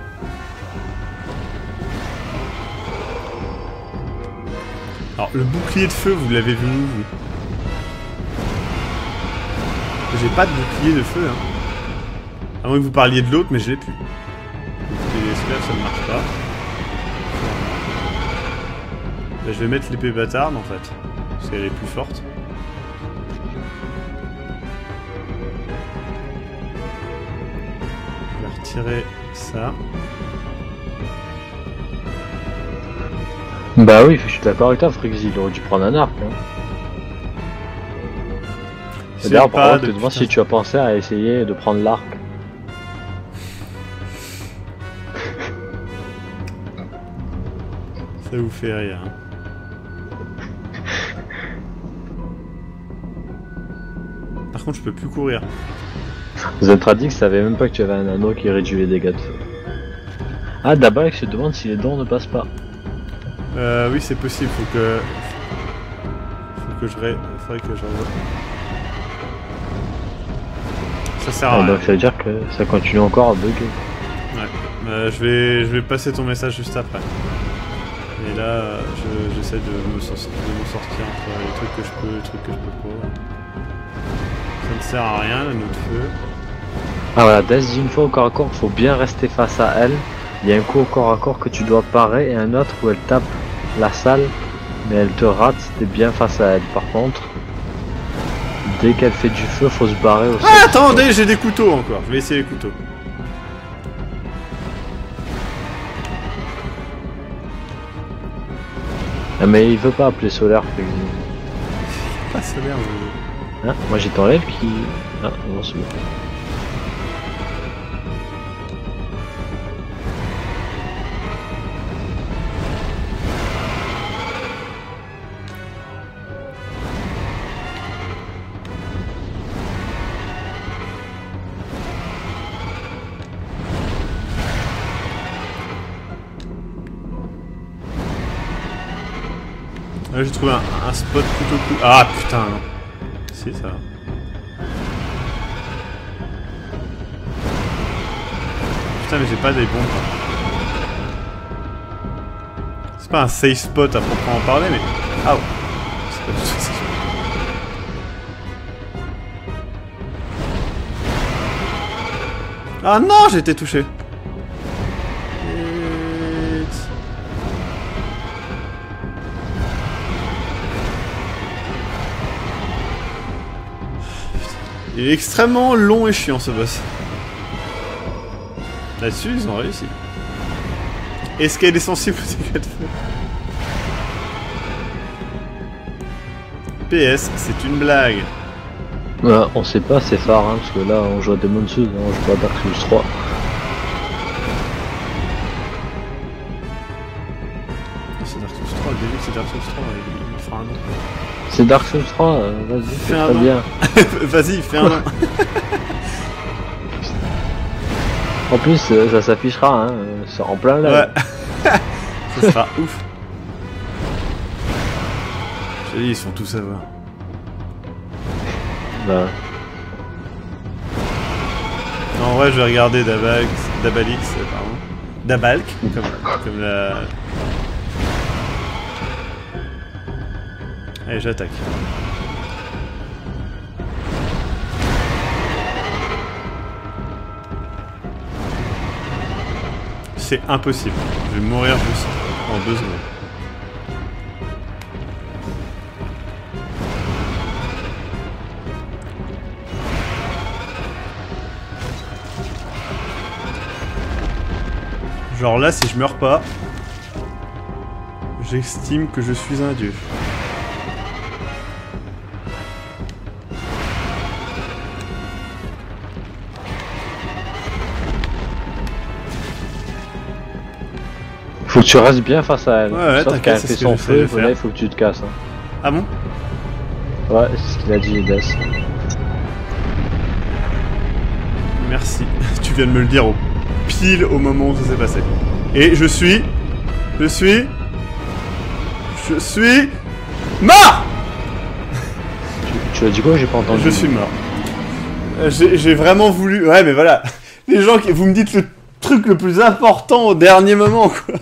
Alors, le bouclier de feu, vous l'avez vu où, vous? J'ai pas de bouclier de feu, hein. À moins que vous parliez de l'autre, mais je l'ai plus. Le bouclier d'esclave, ça ne marche pas. Là, je vais mettre l'épée bâtarde, en fait. Parce qu'elle est plus forte. Je vais retirer ça. Bah oui, je suis d'accord avec toi, Frix, il aurait dû prendre un arc. Hein. D'ailleurs, par contre, je te demande si tu as pensé à essayer de prendre l'arc. Ça vous fait rire. Hein. Par contre, je peux plus courir. Zentradix savait même pas que tu avais un anneau qui réduit les dégâts de feu. Ah, d'abord, il se demande si les dons ne passent pas. Oui, c'est possible. Faudrait que je revoie. Ça sert à rien. Donc ça veut dire que ça continue encore à bugger. Ouais. Je vais passer ton message juste après. Et là, j'essaie de me sortir entre les trucs que je peux et les trucs que je peux pas. Ça ne sert à rien, l'anneau de feu. Ah voilà, Death une fois au corps à corps, faut bien rester face à elle. Il y a un coup au corps à corps que tu dois parer et un autre où elle tape la salle, mais elle te rate si t'es bien face à elle. Par contre, dès qu'elle fait du feu, faut se barrer au sol. Ah, attendez, j'ai des couteaux encore. Je vais essayer les couteaux. Ah, mais il veut pas appeler solaire. Pas solaire, Hein, moi j'ai ton lèvre qui... Ah, non, c'est bon. Là, j'ai trouvé un spot plutôt cool. Ah putain, non. C'est ça. Putain, mais j'ai pas des bombes. C'est pas un safe spot à proprement parler, mais. Ah ouais. C'est pas du tout ça. Ah non, j'ai été touché. Il est extrêmement long et chiant ce boss. Là-dessus, ils ont réussi. Est-ce qu'elle est sensible aux dégâts de feu? PS, c'est une blague. On sait pas, c'est phare, hein, parce que là on joue à Demon's Souls, on joue pas à Dark Souls 3. C'est Dark Souls 3, le début c'est Dark Souls 3, il fera un nom. C'est Dark Souls 3, vas-y, Fais c'est un très nom. bien. Vas-y, fais un nom. En plus, ça s'affichera, hein, c'est en plein là. Ouais. Ça sera ouf. Je te dis, ils sont tous à voir. Bah. Non, en vrai, je vais regarder Dabalix, pardon. Dabalk, comme la... Allez, j'attaque. C'est impossible. Je vais mourir juste en 2 secondes. Genre là, si je meurs pas, j'estime que je suis un dieu. Faut que tu restes bien face à elle. Ouais, Sauf qu'elle fait son feu, faire. il faut que tu te casses. Hein. Ah bon? Ouais, c'est ce qu'il a dit, Death. Merci. Tu viens de me le dire pile au moment où ça s'est passé. Et je suis mort! Tu l'as dit quoi? J'ai pas entendu. Je suis mort. J'ai vraiment voulu... Ouais, mais voilà. Les gens, vous me dites le truc le plus important au dernier moment, quoi.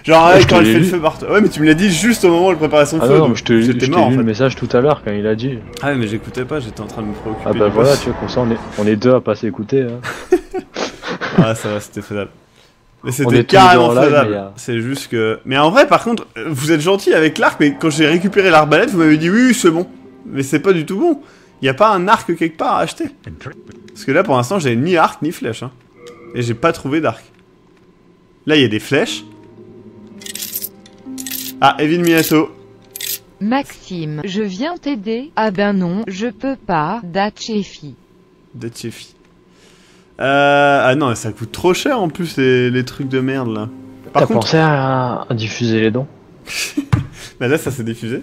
Genre, ouais, quand il fait le feu partout. Ouais, mais tu me l'as dit juste au moment où il préparait son feu. Non, mais je t'ai lu en fait. le message tout à l'heure quand il a dit. Ah, ouais, mais j'écoutais pas, j'étais en train de me préoccuper. Ah bah voilà, tu vois, comme ça on est deux à pas s'écouter. Hein. Ah, ça va, c'était faisable. Mais c'était carrément faisable. C'est juste que... Mais en vrai, par contre, vous êtes gentil avec l'arc, mais quand j'ai récupéré l'arbalète, vous m'avez dit oui, c'est bon. Mais c'est pas du tout bon. Y a pas un arc quelque part à acheter. Parce que là, pour l'instant, j'ai ni arc ni flèche. Hein. Et j'ai pas trouvé d'arc. Là, il y a des flèches. Ah, Evin Miyato. Maxime, je viens t'aider. Ah ben non, je peux pas. Dachefi. Dachefi. Ah non, ça coûte trop cher en plus les trucs de merde là. T'as pensé à diffuser les dons? Bah là, ça s'est diffusé.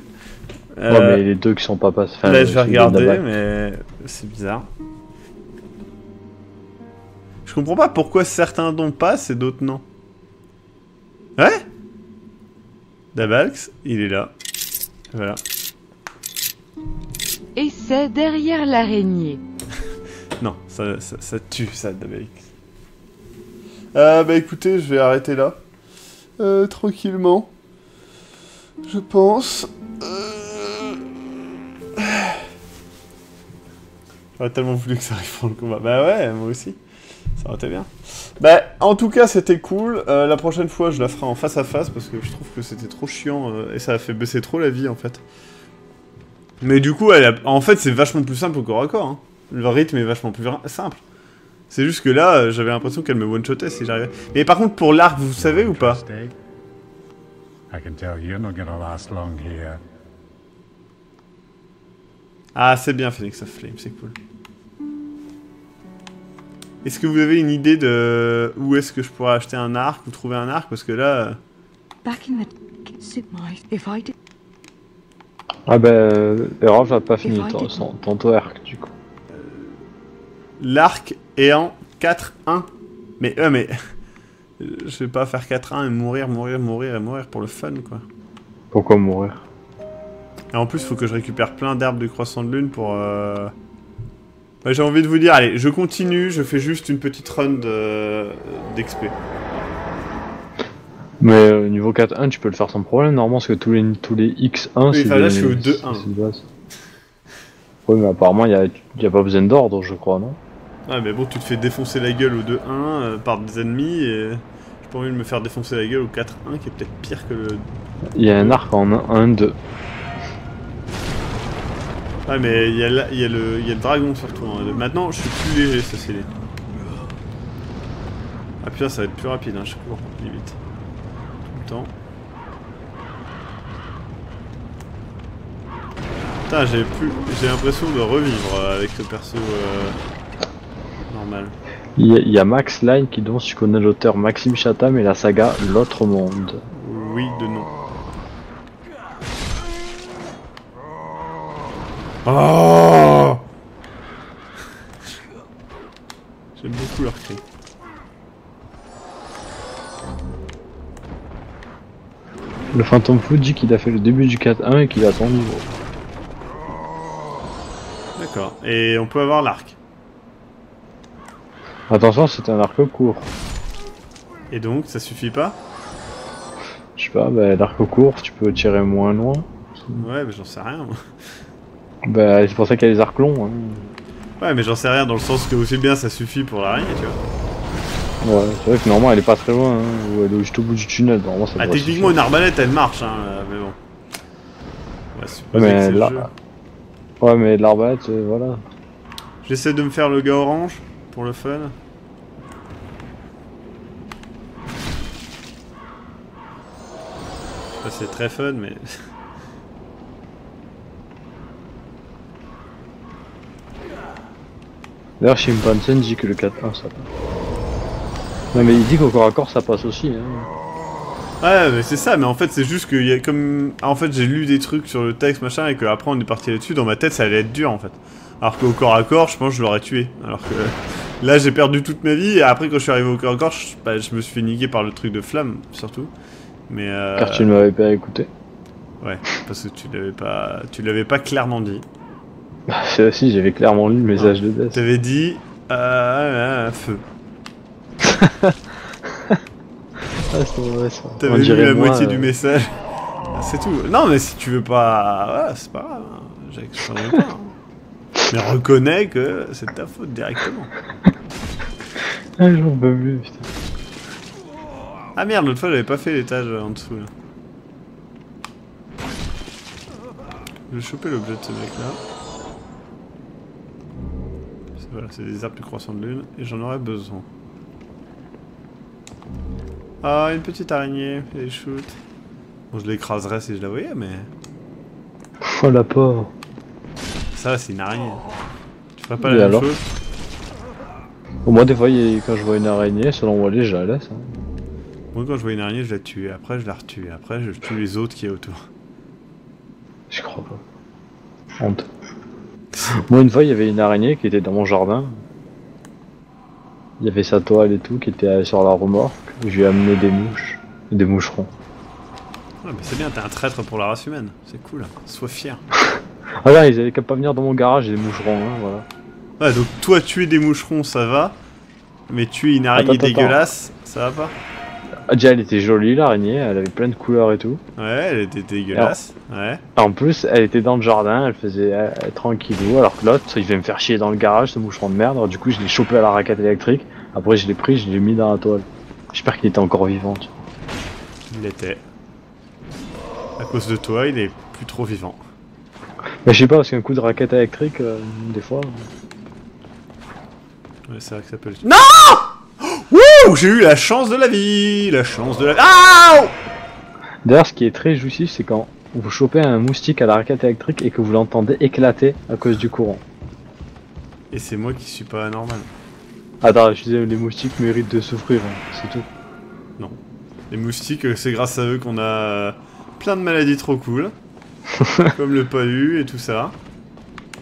Ouais, mais les deux qui sont pas passés. Enfin, là, je vais regarder, mais c'est bizarre. Je comprends pas pourquoi certains dons passent et d'autres non. Ouais? Dabalx, il est là. Voilà. Et c'est derrière l'araignée. Non, ça tue, ça, Dabalx. Bah écoutez, je vais arrêter là. Tranquillement. Je pense. J'aurais tellement voulu que ça arrive pour le combat. Bah ouais, moi aussi. Ça aurait été bien. Bah, en tout cas, c'était cool. La prochaine fois, je la ferai en face à face parce que je trouve que c'était trop chiant et ça a fait baisser trop la vie en fait. Mais du coup, en fait, c'est vachement plus simple au corps à corps. Hein. Le rythme est vachement plus simple. C'est juste que là, j'avais l'impression qu'elle me one-shotait si j'arrivais. Mais par contre, pour l'arc, vous savez ou pas? Ah, c'est bien Phoenix of Flame, c'est cool. Est-ce que vous avez une idée de où est-ce que je pourrais acheter un arc ou trouver un arc? Parce que là... Ah bah, Error va pas finir ton arc du coup. L'arc est en 4-1. Mais je vais pas faire 4-1 et mourir pour le fun quoi. Pourquoi mourir? Et en plus, il faut que je récupère plein d'herbes de croissant de lune pour... Ouais, j'ai envie de vous dire, allez, je continue, je fais juste une petite run d'XP. Mais niveau 4-1, tu peux le faire sans problème, normalement, parce que tous les X1, oui, c'est là, je suis au 2-1. Oui, mais apparemment, il y a pas besoin d'ordre, je crois, non? Ouais, mais bon, tu te fais défoncer la gueule au 2-1 par des ennemis, et j'ai pas envie de me faire défoncer la gueule au 4-1, qui est peut-être pire que le... Il y a un arc en 1-2. Ouais, mais il y a le dragon surtout. Hein. Maintenant, je suis plus léger, ça c'est les... Ah putain, ça va être plus rapide, hein, je cours, limite. Tout le temps. Putain, j'ai l'impression de revivre avec le perso normal. Il y a Max Line qui demande si tu connais l'auteur Maxime Chatham et la saga L'autre monde. Oui, de nom. Oh, j'aime beaucoup leur cri. Le fantôme fou dit qu'il a fait le début du 4-1 et qu'il a ton niveau. D'accord. Et on peut avoir l'arc. Attention, c'est un arc court. Et donc, ça suffit pas? Je sais pas, bah, l'arc court, tu peux tirer moins loin. Ouais, mais j'en sais rien. Moi. Bah, c'est pour ça qu'il y a les arcs longs. Hein. Ouais, mais j'en sais rien dans le sens que aussi bien ça suffit pour l'araignée, tu vois. Ouais, c'est vrai que normalement elle est pas très loin, hein, ou elle est juste au bout du tunnel. Normalement, ça techniquement, suffire. Une arbalète elle marche, hein, mais bon. On va supposer que c'est le jeu. Ouais, mais l'arbalète, voilà. J'essaie de me faire le gars orange pour le fun. Je sais pas si c'est très fun, mais. D'ailleurs, Chimpansen dit que le 4-1 ça passe. Non, mais il dit qu'au corps à corps ça passe aussi. Hein. Ouais, mais c'est ça, mais en fait, c'est juste qu'il y a comme. En fait, j'ai lu des trucs sur le texte, machin, et qu'après on est parti là-dessus. Dans ma tête, ça allait être dur en fait. Alors qu'au corps à corps, je pense que je l'aurais tué. Alors que là, j'ai perdu toute ma vie, et après, quand je suis arrivé au corps à corps, je me suis fait niquer par le truc de flamme, surtout. Mais Car tu ne m'avais pas écouté. Ouais, parce que tu l'avais pas clairement dit. Bah, si, j'avais clairement lu le message de Death. T'avais dit... feu. Ah, c'était mauvais ça. On T'avais lu dirait la moi, moitié du message. C'est tout. Non, mais si tu veux pas... Voilà, c'est pas grave. Hein. Je t'en veux pas. Hein. Mais reconnais que c'est de ta faute directement. Ah, j'en peux plus, putain. Ah merde, l'autre fois j'avais pas fait l'étage en dessous là. Je vais choper l'objet de ce mec là. Voilà, c'est des arbres du croissant de lune et j'en aurais besoin. Ah, une petite araignée, elle shoot. Bon, je l'écraserais si je la voyais, mais... Oh la pauvre. Ça, c'est une araignée. Tu ferais pas Et la alors même chose? Au moins, des fois, quand je vois une araignée, selon moi, les je la laisse. Hein. Moi, quand je vois une araignée, je la tue. Après, je la retue. Après, je tue les autres qui est autour. Je crois pas. Honte. Moi, une fois, il y avait une araignée qui était dans mon jardin. Il y avait sa toile et tout qui était sur la remorque. Je lui ai amené des mouches. Des moucherons. Ouais, mais c'est bien, t'es un traître pour la race humaine. C'est cool. Sois fier. Ah là, ils avaient qu'à pas venir dans mon garage, j'ai des moucherons, hein, voilà. Ouais, donc toi, tuer des moucherons, ça va. Mais tuer une araignée Attends. dégueulasse, ça va pas? Ah, déjà, elle était jolie, l'araignée, elle avait plein de couleurs et tout. Ouais, elle était dégueulasse. Ouais. En plus, elle était dans le jardin, elle faisait tranquillou, alors que l'autre, il devait me faire chier dans le garage, ce moucheron de merde. Alors, du coup, je l'ai chopé à la raquette électrique. Après, je l'ai pris, je l'ai mis dans la toile. J'espère qu'il était encore vivant. Tu vois. Il l'était. À cause de toi, il est plus trop vivant. Mais je sais pas, parce qu'un coup de raquette électrique, des fois. Ouais, c'est vrai que ça peut le tuer. Non! Wouh! J'ai eu la chance de la vie! La chance de la... Ah! D'ailleurs, ce qui est très jouissif, c'est quand vous chopez un moustique à la raquette électrique et que vous l'entendez éclater à cause du courant. Et c'est moi qui suis pas anormal. Attends, je disais, les moustiques méritent de souffrir, hein, c'est tout. Non. Les moustiques, c'est grâce à eux qu'on a plein de maladies trop cool. Comme le palu et tout ça.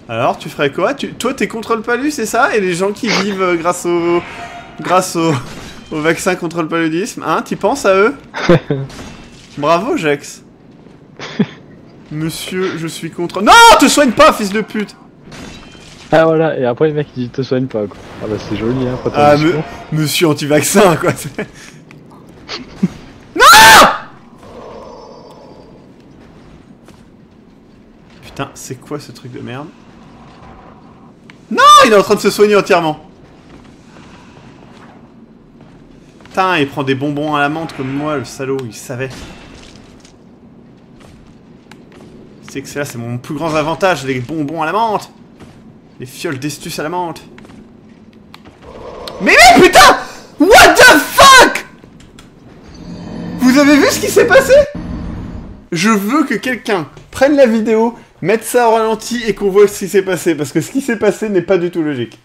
Alors, tu ferais quoi? Toi, t'es contre le palu, c'est ça? Et les gens qui vivent grâce au vaccin contre le paludisme, hein? T'y penses à eux? Bravo, Jex. Monsieur, je suis contre... Non! Te soigne pas, fils de pute! Ah voilà, et après le mec il dit te soigne pas quoi. Ah bah c'est joli hein, après ton Ah, discours. monsieur anti-vaccin, quoi. Putain, c'est quoi ce truc de merde? Non, il est en train de se soigner entièrement. Putain, il prend des bonbons à la menthe comme moi, le salaud, il savait. C'est que c'est mon plus grand avantage, les bonbons à la menthe. Les fioles d'estus à la menthe. Mais putain! What the fuck? Vous avez vu ce qui s'est passé? Je veux que quelqu'un prenne la vidéo, mette ça au ralenti et qu'on voit ce qui s'est passé, parce que ce qui s'est passé n'est pas du tout logique.